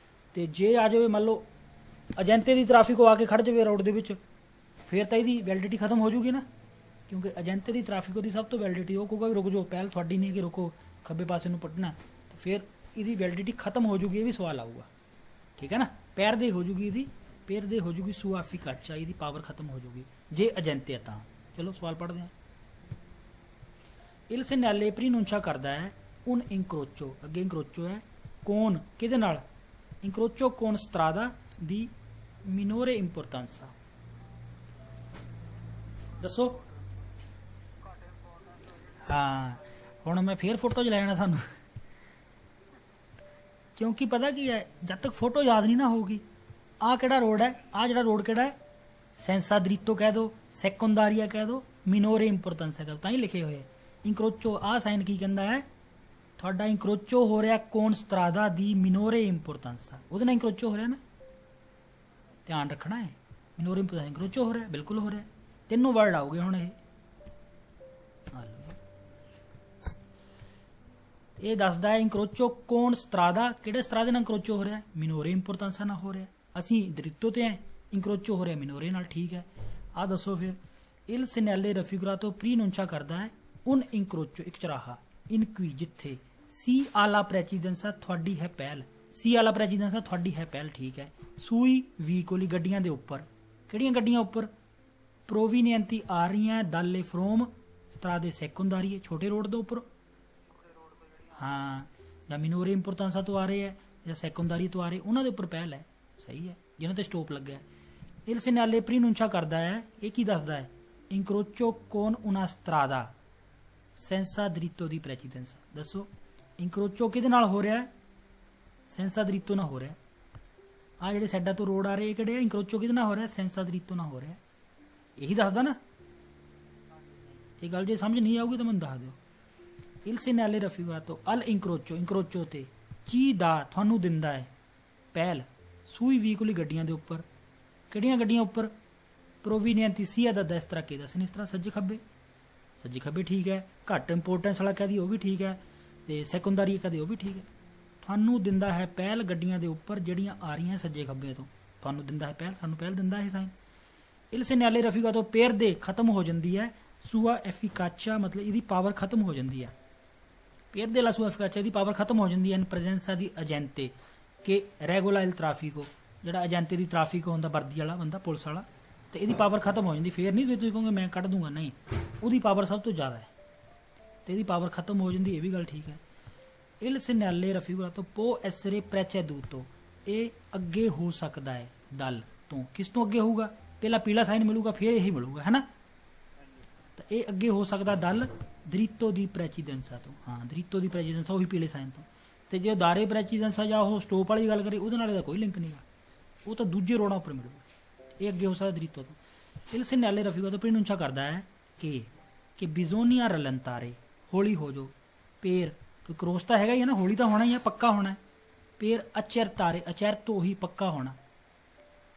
ਤੇ ਜੇ ਆ ਜਾਵੇ ਮੰਨ ਲਓ ਏਜੰਤੇ ਦੀ ਟ੍ਰੈਫਿਕ ਆ ਕੇ ਖੜ ਜਾਵੇ ਰੋਡ ਦੇ ਵਿੱਚ, ਫਿਰ ਤਾਂ ਇਹਦੀ ਵੈਲਿਡਿਟੀ ਖਤਮ ਹੋ ਜੂਗੀ ਨਾ, ਕਿਉਂਕਿ ਏਜੰਤੇ ਦੀ ਟ੍ਰੈਫਿਕ ਦੀ ਸਭ ਤੋਂ ਵੈਲਿਡਿਟੀ, ਉਹ ਕਹੂਗਾ ਵੀ ਰੁਕ ਜਾਓ, ਪਹਿਲ ਤੁਹਾਡੀ ਨਹੀਂ ਕਿ ਰੁਕੋ, ਖੱਬੇ ਪਾਸੇ ਨੂੰ ਪੱਟਣਾ, ਤਾਂ ਫਿਰ ਇਹਦੀ ਵੈਲਿਡਿਟੀ ਖਤਮ ਹੋ ਜੂਗੀ। ਇਹ ਵੀ ਸਵਾਲ ਆਊਗਾ, ਠੀਕ ਹੈ ਨਾ। ਪੈਰ ਦੇ ਹੋ ਜੂਗੀ, ਇਹਦੀ ਪੈਰ ਦੇ ਹੋ ਜੂਗੀ ਸੂ ਐਫੀਕਾਚਾ, ਇਹਦੀ ਪਾਵਰ ਖਤਮ ਹੋ ਜੂਗੀ ਜੇ ਏਜੰਤੇ ਆ ਤਾਂ। ਚਲੋ ਸਵਾਲ ਪੜ੍ਹਦੇ ਹਾਂ। ਇਲ ਸੈਨਾਲੇ ਪ੍ਰੀਨੁੰਚਾ ਕਰਦਾ ਹੈ ਉਨ ਇੰਕਰੋਚੋ, ਅੱਗੇ ਇੰਕਰੋਚੋ ਹੈ, ਕੌਣ ਕਿਹਦੇ ਨਾਲ, ਇੰਕਰੋਚੋ ਕੌਣ ਸਟਰਾਦਾ ਦੀ ਮਿਨੋਰੇ ਇੰਪੋਰਟੈਂਸਾ, ਦੱਸੋ। ਹਾਂ ਹੁਣ ਮੈਂ ਫੇਰ ਫੋਟੋ 'ਚ ਲੈ ਜਾਣਾ ਸਾਨੂੰ, ਕਿਉਂਕਿ ਪਤਾ ਕੀ ਹੈ, ਜਦ ਤੱਕ ਫੋਟੋ ਯਾਦ ਨਹੀਂ ਨਾ ਹੋਊਗੀ, ਆਹ ਕਿਹੜਾ ਰੋਡ ਹੈ, ਆਹ ਜਿਹੜਾ ਰੋਡ ਕਿਹੜਾ ਹੈ, ਸੈਂਸਾ ਦ੍ਰਿਤੋ ਕਹਿ ਦੋ, ਸੈਕੰਡਾਰੀਆ ਕਹਿ ਦੋ, ਮਿਨੋਰੇ ਇੰਪੋਰਟੈਂਸਾ ਕਹਿ ਦੋ, ਤਾਂ ਹੀ ਲਿਖੇ ਹੋਏ। ਇੰਕਰੋਚੋ ਆਹ ਸਾਈਨ ਕੀ ਕਹਿੰਦਾ ਹੈ, ਤੁਹਾਡਾ ਇੰਕਰੋਚੋ ਹੋ ਰਿਹਾ ਕੌਣ ਸਟਰਾਦਾ ਦੀ ਮਿਨੋਰੇ ਇੰਪੋਰਟੈਂਸਾ, ਉਹਦੇ ਨਾਲ ਇੰਕਰੋਚੋ ਹੋ ਰਿਹਾ ਨਾ, ਧਿਆਨ ਰੱਖਣਾ ਹੈ। ਮਿਨੋਰੇ ਇੰਪੋਰਟੈਂਸਾ ਇੰਕਰੋਚੋ ਹੋ ਰਿਹਾ, ਬਿਲਕੁਲ ਹੋ ਰਿਹਾ। ਤਿੰਨੋਂ ਵਰਡ ਆਉਗੇ ਹੁਣ। ਇਹ ਦੱਸਦਾ ਹੈ ਇੰਕਰੋਚੋ ਕੌਣ ਸਟਰਾਦਾ, ਕਿਹੜੇ ਸਟਰਾਦੇ ਨਾਲ ਇੰਕਰੋਚੋ ਹੋ ਰਿਹਾ, ਮਿਨੋਰੇ ਇੰਪੋਰਟੈਂਸਾ ਨਾਲ ਹੋ ਰਿਹਾ। ਅਸੀਂ ਦ੍ਰਿਤੋ ਤੇ ਹੈ, ਇੰਕਰੋਚੋ ਹੋ ਰਿਹਾ ਮਿਨੋਰੇ ਨਾਲ, ਠੀਕ ਹੈ। ਆਹ ਦੱਸੋ ਫਿਰ, ਇਲ ਸੈਨਾਲੇ ਰਫੀਗਰਾਤੋ ਪ੍ਰੀਨੁੰਚਾ ਕਰਦਾ ਹੈ ਉਨ ਇੰਕਰੋਚੋ, ਇੱਕ ਚਰਾਹਾ, ਇਨਕੁਈ ਜਿੱਥੇ ਸੀ ਆਲਾ ਪ੍ਰੈਸੀਡੈਂਸਾ ਤੁਹਾਡੀ ਹੈ ਪਹਿਲ, ਸੀ ਆਲਾ ਪ੍ਰੈਸੀਡੈਂਸਾ ਤੁਹਾਡੀ ਹੈ ਪਹਿਲ, ਠੀਕ ਹੈ। ਸੂਈ ਵੀਕੋਲੀ ਗੱਡੀਆਂ ਦੇ ਉੱਪਰ, ਕਿਹੜੀਆਂ ਗੱਡੀਆਂ ਉੱਪਰ, ਪ੍ਰੋਵੀਨੀਐਂਤੀ ਆ ਰਹੀਆਂ ਦਾਲੇ ਫਰੋਮ ਸਟਰਾਦੇ ਸੈਕੰਡਾਰੀ, ਛੋਟੇ ਰੋਡ ਦੇ ਉੱਪਰ, ਹਾਂ, ਜਾਂ ਮਿਨੋਰੇ ਇੰਪੋਰਟੈਂਸਾ ਤੋਂ ਆ ਰਹੇ ਹੈ ਜਾਂ ਸੈਕੰਡਾਰੀ ਤੋਂ ਆ ਰਹੇ, ਉਹਨਾਂ ਦੇ ਉੱਪਰ ਪਹਿਲ ਹੈ, ਸਹੀ ਹੈ, ਜਿਹਨਾਂ ਤੇ ਸਟੋਪ ਲੱਗਿਆ। ਇਲ ਸੈਨਾਲੇ ਪ੍ਰੀਨੁੰਚਾ ਕਰਦਾ ਹੈ, ਇਹ ਕੀ ਦੱਸਦਾ ਹੈ, ਇੰਕਰੋਚੋ ਕੌਨ ਉਨਾ ਸਟਰਾਦਾ ਸੈਂਸਾ ਦ੍ਰਿਤੋ ਦੀ ਪ੍ਰੈਸੀਡੈਂਸਾ, ਦੱਸੋ। ਇੰਕਰੋਚੋ ਕਿਹਦੇ ਨਾਲ ਹੋ ਰਿਹਾ, ਸੈਂਸਾ ਦ੍ਰਿਤੋ ਨਾਲ ਹੋ ਰਿਹਾ। ਆ ਜਿਹੜੇ ਸਾਈਡਾਂ ਤੋਂ ਰੋਡ ਆ ਰਹੇ ਕਿਹੜੇ, ਇੰਕਰੋਚੋ ਕਿਹਦੇ ਨਾਲ ਹੋ ਰਿਹਾ, ਸੈਂਸਾ ਦ੍ਰਿਤੋ ਨਾਲ ਹੋ ਰਿਹਾ। ਇਹੀ ਦੱਸਦਾ ਨਾ। ਇਹ ਗੱਲ ਜੇ ਸਮਝ ਨਹੀਂ ਆਊਗੀ ਤਾਂ ਮੈਨੂੰ ਦੱਸ ਦਿਓ। ਇਲ ਸੈਨਾਲੇ ਰਫੀਗਾਤੋ ਅਲ ਇੰਕਰੋਚੋ, ਇੰਕਰੋਚੋ ਤੇ ਚੀ ਦਾ ਤੁਹਾਨੂੰ ਦਿੰਦਾ ਹੈ ਪਹਿਲ, ਸੂਈ ਵੀਕੁਲੀ ਗੱਡੀਆਂ ਦੇ ਉੱਪਰ, ਕਿਹੜੀਆਂ ਗੱਡੀਆਂ ਉੱਪਰ, ਪ੍ਰੋਵੀਨੀਐਂਤੀ ਸੀਆ ਦਾ ਦੈਸਤਰਾ ਕੇ ਦਾ ਸਨਿਸਤਰਾ, ਸੱਜੇ ਖੱਬੇ, ਸੱਜੇ ਖੱਬੇ ਠੀਕ ਹੈ। ਘੱਟ ਇੰਪੋਰਟੈਂਸ ਵਾਲਾ ਕਹਦੀ ਉਹ ਵੀ ਠੀਕ ਹੈ, ਤੇ ਸੈਕੰਡਰੀ ਕਹਦੇ ਉਹ ਵੀ ਠੀਕ ਹੈ। ਤੁਹਾਨੂੰ ਦਿੰਦਾ ਹੈ ਪਹਿਲ ਗੱਡੀਆਂ ਦੇ ਉੱਪਰ ਜਿਹੜੀਆਂ ਆ ਰਹੀਆਂ ਸੱਜੇ ਖੱਬੇ ਤੋਂ, ਤੁਹਾਨੂੰ ਦਿੰਦਾ ਹੈ ਪਹਿਲ, ਸਾਨੂੰ ਪਹਿਲ ਦਿੰਦਾ ਹੈ ਸਾਈਨ। ਇਲ ਸੈਨਾਲੇ ਰਫੀਗਾਤੋ ਪੇਰ ਦੇ ਖਤਮ ਹੋ ਜਾਂਦੀ ਹੈ, ਸੂਆ ਐਫੀਕਾਚਾ ਮਤਲਬ ਇਹਦੀ ਪਾਵਰ ਖਤਮ ਹੋ ਜਾਂਦੀ ਹੈ, ਪੇਰ ਦੇ ਲਾ ਸੂਆ ਐਫੀਕਾਚਾ ਦੀ ਪਾਵਰ ਖਤਮ ਹੋ ਜਾਂਦੀ ਹੈ, ਇਨ ਪ੍ਰੈਜ਼ੈਂਸਾ ਦੀ ਏਜੰਤੇ ਕਿ ਰੈਗੂਲਾ ਇਲ ਟ੍ਰੈਫਿਕੋ, ਜਿਹੜਾ ਏਜੰਤੇ ਦੀ ਟ੍ਰੈਫਿਕ ਹੁੰਦਾ ਵਰਦੀ ਵਾਲਾ ਬੰਦਾ, ਪੁਲਿਸ ਵਾਲਾ, ਤੇ ਇਹਦੀ ਪਾਵਰ ਖਤਮ ਹੋ ਜਾਂਦੀ। ਫੇਰ ਨਹੀਂ ਤੁਸੀਂ ਕਹੋਗੇ ਮੈਂ ਕੱਢ ਦੂੰਗਾ, ਨਹੀਂ, ਉਹਦੀ ਪਾਵਰ ਸਭ ਤੋਂ ਜ਼ਿਆਦਾ ਹੈ ਤੇ ਇਹਦੀ ਪਾਵਰ ਖਤਮ ਹੋ ਜਾਂਦੀ, ਇਹ ਵੀ ਗੱਲ ਠੀਕ ਹੈ। ਇਲ ਸੈਨਾਲੇ ਰਫੀਗਾਤੋ ਪੋ ਐਸਰੇ ਪ੍ਰੈਚੈਦੂਤੋ, ਇਹ ਅੱਗੇ ਹੋ ਸਕਦਾ ਹੈ ਦਲ ਤੋਂ, ਕਿਸ ਤੋਂ ਅੱਗੇ ਹੋਊਗਾ, ਪਹਿਲਾਂ ਪੀਲਾ ਸਾਈਨ ਮਿਲੂਗਾ ਫਿਰ ਇਹੀ ਮਿਲੂਗਾ, ਹੈ ਨਾ। ਤਾਂ ਇਹ ਅੱਗੇ ਹੋ ਸਕਦਾ ਦਲ ਦ੍ਰਿਤੋ ਦੀ ਪ੍ਰੈਸੀਡੈਂਸਾ ਤੋਂ, ਹਾਂ ਦ੍ਰਿਤੋ ਦੀ ਪ੍ਰੈਸੀਡੈਂਸਾ ਉਹੀ ਪੀਲੇ ਸਾਈਨ ਤੋਂ। ਤੇ ਜੇ ਦਾਰੇ ਪ੍ਰੈਸੀਡੈਂਸਾ ਜਾਂ ਉਹ ਸਟੋਪ ਵਾਲੀ ਗੱਲ ਕਰੀ, ਉਹਦੇ ਨਾਲ ਇਹਦਾ ਕੋਈ ਲਿੰਕ ਨਹੀਂਗਾ, ਉਹ ਤਾਂ ਦੂਜੇ ਰੋਡਾਂ ਉੱਪਰ ਮਿਲੂਗਾ। ਇਹ ਅੱਗੇ ਹੋ ਸਕਦਾ ਦ੍ਰਿਤੋ ਤੋਂ। ਇਲ ਸੈਨਾਲੇ ਰਫੀਗਾਤੋ ਪ੍ਰੀਨੁੰਚਾ ਕਰਦਾ ਹੈ ਕਿ ਬਿਜ਼ੋਨੀਆ ਰਲੰਤਾਰੇ, ਹੌਲੀ ਹੋ ਜਾਓ, ਪੇਰ ਕ੍ਰੋਸ ਤਾਂ ਹੈਗਾ ਹੀ ਹੈ ਨਾ, ਹੌਲੀ ਤਾਂ ਹੋਣਾ ਹੀ ਹੈ, ਪੱਕਾ ਹੋਣਾ ਹੈ। ਪੇਰ ਅਚਰ ਤਾਰੇ, ਅਚਰ ਤੋਂ ਹੀ ਪੱਕਾ ਹੋਣਾ,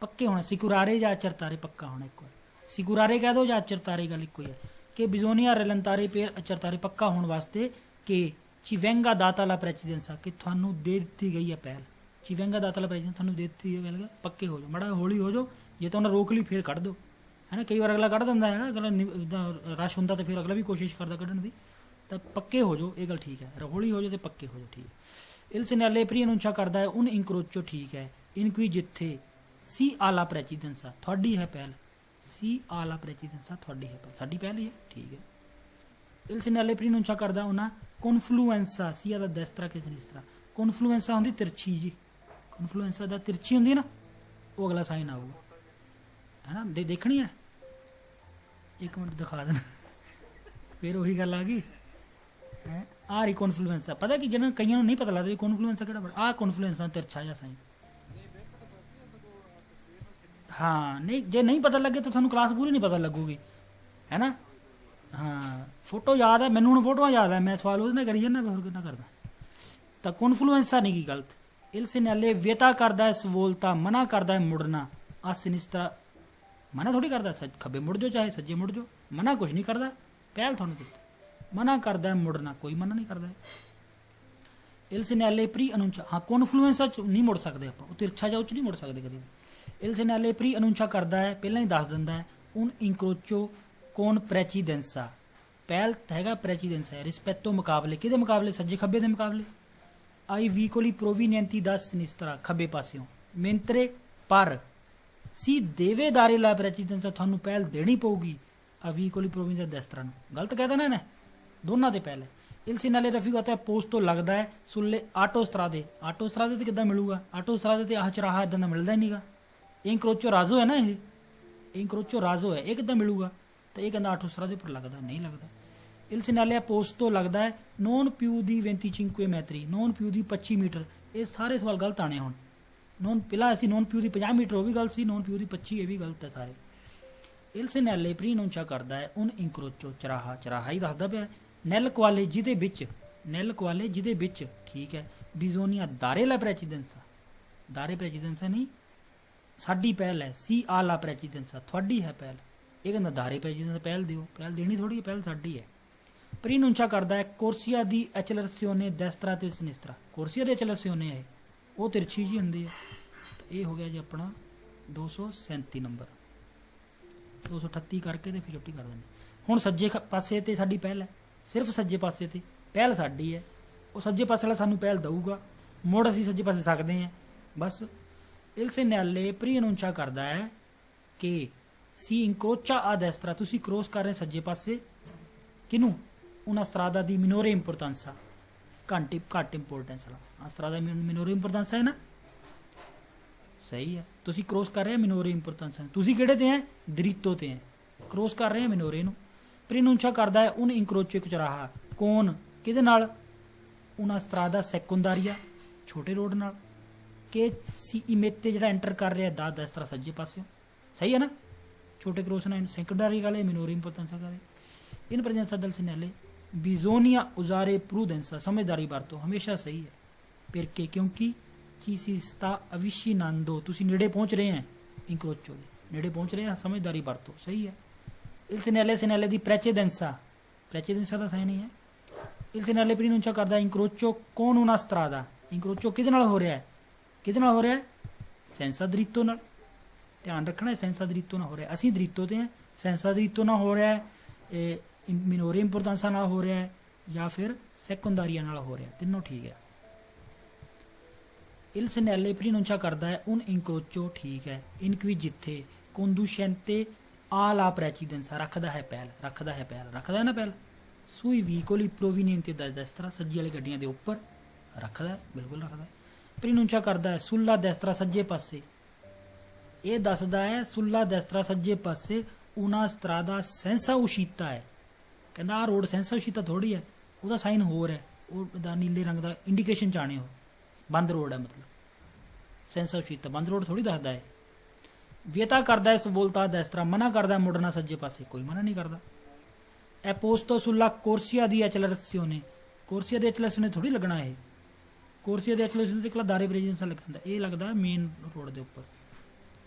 ਪੱਕੇ ਹੋਣਾ, ਸਿਕੁਰਾਰੇ ਜਾਂ ਅਚਰ ਤਾਰੇ ਪੱਕਾ ਹੋਣਾ, ਇੱਕ ਵਾਰ ਸਿਕੁਰਾਰੇ ਕਹਿ ਦੋ ਜਾਂ ਅਚਰ ਤਾਰੇ, ਗੱਲ ਇੱਕੋ ਹੀ ਹੈ। ਕਿ ਬਿਜ਼ੋਨੀਆ ਰਲੰਤਾਰੇ ਪੇਰ ਅਚਰ ਤਾਰੇ ਪੱਕਾ ਹੋਣ ਵਾਸਤੇ ਕਿ ਚਿਵੈਂਗਾ ਦਾਤਾ ਲਾ ਪ੍ਰੈਸੀਡੈਂਸਾ, ਕਿ ਤੁਹਾਨੂੰ ਦੇ ਦਿੱਤੀ ਗਈ ਹੈ ਪਹਿਲ, ci venga data la precisione ਤੁਹਾਨੂੰ ਦਿੱਤੀ ਹੈ ਮਿਲ ਗਿਆ ਪੱਕੇ ਹੋ ਜਾਓ ਮੜਾ ਹੌਲੀ ਹੋ ਜਾਓ ਜੇ ਤਾਂ ਉਹਨਾਂ ਰੋਕ ਲਈ ਫਿਰ ਕੱਢ ਦਿਓ ਹੈ ਨਾ ਕਈ ਵਾਰ ਅਗਲਾ ਕੱਢ ਦਿੰਦਾ ਹੈਗਾ ਅਗਲਾ ਜਿੱਦਾਂ ਰਸ਼ ਹੁੰਦਾ ਤਾਂ ਫਿਰ ਅਗਲਾ ਵੀ ਕੋਸ਼ਿਸ਼ ਕਰਦਾ ਕੱਢਣ ਦੀ ਤਾਂ ਪੱਕੇ ਹੋ ਜਾਓ ਇਹ ਗੱਲ ਠੀਕ ਹੈ ਹੌਲੀ ਹੋ ਜਾਓ ਤੇ ਪੱਕੇ ਹੋ ਜਾਓ ਠੀਕ ਹੈ il segnale preannuncia ਕਰਦਾ ਹੈ un incrocio ਠੀਕ ਹੈ in cui ਜਿੱਥੇ ਸੀ ਆਲਾ ਪ੍ਰੈਸੀਡੈਂਸਾ ਤੁਹਾਡੀ ਹੈ ਪਹਿਲ ਸੀ ਆਲਾ ਪ੍ਰੈਸੀਡੈਂਸਾ ਤੁਹਾਡੀ ਹੈ ਪਹਿਲ ਸਾਡੀ ਪਹਿਲ ਹੀ ਹੈ ਠੀਕ ਹੈ il segnale preannuncia ਕਰਦਾ ਉਹਨਾਂ confluenza sia da destra che sinistra confluenza ਹੁੰਦੀ ਤਿਰਛੀ ਜੀ confluenza ਦਾ ਤਿਰਛੀ ਹੁੰਦੀ ਨਾ ਉਹ ਅਗਲਾ ਸਾਈਨ ਆਊਗਾ है ना देखनी है एक मिनट दिखा देना फिर वही गल आ गई आ रही कॉन्फ्लुएंस पता कि जिन्हें कई नहीं पता लगता कॉन्फ्लुएंस कि आ कॉन्फ्लुएंस तिरछा जा साइन हाँ नहीं जे नहीं पता लगे तो थानू क्लास पूरी नहीं पता लगूगी है ना हाँ फोटो याद है मैनू फोटो याद है मैं सवाल उसने करी जाना होर कितना करदा तो कॉन्फ्लुएंसा नहीं की गलत il segnale वियता करदा है सवोलता मना करदा है मुड़ना आ सिनिस्tra मना थोड़ी करता खब्बे मुड़ जाओ चाहे सज्जे मुड़ जाओ मना कुछ नहीं करता पहल थोड़ा दिता मना करता है मुड़ना कोई मना नहीं करता il segnale preannuncia हाँ कॉन्फ्लुएंसा नहीं मुड़ सकते आप तिरछा जाओ नहीं मुड़ सकते कभी il segnale preannuncia करता है पहला ही दस दिंदा है un incrocio con precedenza पहल हैगा precedenza है rispetto मुकाबले किहदे मुकाबले सज्जे खब्बे दे मुकाबले ai vicoli provenienti da sinistra खब्बे पासियों mentre पर सी देवेदारे ला प्रेसिडेंसा थानू पहल देनी पऊगी अवी कोली प्रोविंस दस्तरा गलत कहता ना ने दोनों दे पहले il segnale रफी कहता है पोस्ट तो लगता है सुल्ले आटो स्त्रादे ते किद्दां मिलूगा आटो स्त्रादे ते आह चराहा इदां दा मिलदा ही नहींगा इंक्रोचो राजो है ना ये इंक्रोचो राजो है ये किद्दां मिलूगा तो ये कहंदा आटो स्त्रादे पर लगदा नहीं लगदा il segnale पोस्ट तो लगता है non più di 25 metri non più di 25 metre ये सारे सवाल गलत आने हुण नॉन पहला असी नॉन प्यू की 50 मीटर वो भी गलत सी नॉन प्यू की 25 ये भी गलत है सारे il segnale preannuncia करता है un incrocio चराहा चराहा ही दसदा पिया nel quale जिदे विच ठीक है bisogna dare la precedenza दारे precedenza नहीं साडी पहल है सी आला precedenza थोड़ी है पहल ये कहंदा दारे precedenza पहल दियो पहल देनी थोड़ी पहल साडी है preannuncia करता है corsia di accelerazione destra te sinistra corsia di accelerazione है वो तिरछी जी होंगी है तो ये हो गया जी अपना 237 नंबर 238 करके तो 50 कर देंगे हुण सज्जे पासे ते साडी पहल है सिर्फ सज्जे पासे ते पहल साडी है वो सज्जे पासे वाला सानू पहल दऊगा मुड़ असीं सज्जे पासे सकते हैं बस il segnale preannuncia करता है कि सी incrocia a destra तुसीं क्रॉस कर रहे सज्जे पासे किनू una strada di minore importanza घट इंपोर्टेंस वाला स्त्रादा मिनोरे इंपोर्टेंस है ना सही है तुसी क्रॉस कर रहे हैं मिनोरे इंपोर्टेंस तुसी किहड़े ते हैं दरीतो ते हैं क्रॉस कर रहे हैं मिनोरे नूं preannuncia करदा है un incrocio एक चौराहा कौन किहदे नाल una strada secondaria छोटे रोड नाल के सी इमेते जिहड़ा एंटर कर रहा है दा destra सज्जे पासे सही है ना छोटे क्रॉस ना सेकेंडरी वाले मिनोरे इंपोर्टेंस वाले इन प्रेजेंसा del segnale bisogna usare prudenza समझदारी बरतो हमेशा सही है perché क्योंकि ci si sta avvicinando तुसी नेड़े पहुंच रहे हैं incrocio नेड़े पहुंच रहे हैं समझदारी बरतो सही है il segnale di precedenza दा सही नहीं है il segnale preannuncia करदा incrocio con una strada incrocio किहदे नाल हो रहा है senza dritto नाल ध्यान रखना है senza dritto ना हो रहा है असीं dritto ते हैं senza dritto ना हो रहा है मिनोरे इंपोर्टेंसा नाल हो रहा है या फिर सेकेंडारिया नाल हो रहा है तीनों ठीक है il segnale preannuncia करता है un incrocio ठीक है in cui जिथे conducente alla precedenza रखदा है पहल ना पहल sui vicoli provenienti da destra सज्जी वाली गड्डियां दे ऊपर रखदा है बिल्कुल रखदा है preannuncia करता है sulla destra सज्जे पासे ये दसदा है sulla destra सज्जे पासे una strada senza uscita है कहना आ रोड सेंसा उशीता थोड़ी है वह साइन होर है वो नीले रंग का इंडिकेशन चाने हो बंद रोड है मतलब सेंसा उशीता बंद रोड थोड़ी दसदा है वियता करता है सवोलता destra मना करता है मुड़ना सज्जे पासे कोई मना नहीं करता ए पोस्तो सुला corsia di accelerazione corsia di accelerazione थोड़ी लगना है corsia di accelerazione ते दारे प्रेजेंसा लगता है ये लगता है मेन रोड के ऊपर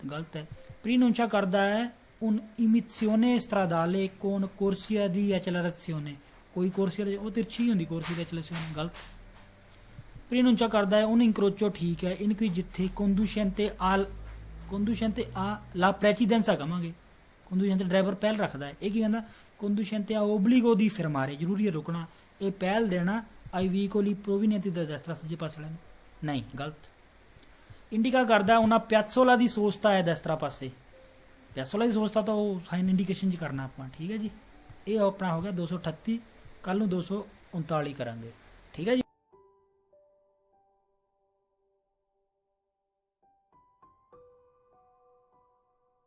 गलत है preannuncia करता है un imizione stradale con corsia di accelerazione कोई corsia वो तिरछी होंगी corsia di accelerazione गलत ਪ੍ਰੀਨੁੰਚਾ ਕਰਦਾ ਹੈ ਉਹਨੂੰ ਇੰਕਰੋਚੋ ਠੀਕ ਹੈ ਇਨ ਕੋਈ ਜਿੱਥੇ ਕੰਦੂਸ਼ੈਂਤੇ ਆ ਲਾ ਪ੍ਰੈਸੀਡੈਂਸਾ ਕਵਾਂਗੇ ਕੰਦੂਸ਼ੈਂਤੇ ਡਰਾਈਵਰ ਪਹਿਲ ਰੱਖਦਾ ਹੈ ਇਹ ਕੀ ਕਹਿੰਦਾ ਕੰਦੂਸ਼ੈਂਤੇ ਆ ਓਬਲੀਗੋ ਦੀ ਫਰਮਾਰੇ ਜ਼ਰੂਰੀ ਹੈ ਰੁਕਣਾ ਇਹ ਪਹਿਲ ਦੇਣਾ ਆਈ ਵੀਕੋਲੀ ਪ੍ਰੋਵੀਨੈਂਤੀ ਦਾ ਦਸਤਰਾ ਸੱਜੇ ਪਾਸੇ ਵਾਲੇ ਨੂੰ ਨਹੀਂ ਗਲਤ ਇੰਡੀਕਾ ਕਰਦਾ ਉਹਨਾਂ ਪਿਆਸੋਲਾ ਦੀ ਸੋਚਤਾ ਹੈ ਦਸਤਰਾ ਪਾਸੇ ਪਿਆਸੋਲਾ ਦੀ ਸੋਚਤਾ ਤਾਂ ਉਹ ਸਾਈਨ ਇੰਡੀਕੇਸ਼ਨ ਜੀ ਕਰਨਾ ਆਪਾਂ ਠੀਕ ਹੈ ਜੀ ਇਹ ਆਪਣਾ ਹੋ ਗਿਆ 238 ਕੱਲ ਨੂੰ 239 ਕਰਾਂਗੇ ਠੀਕ ਹੈ ਜੀ।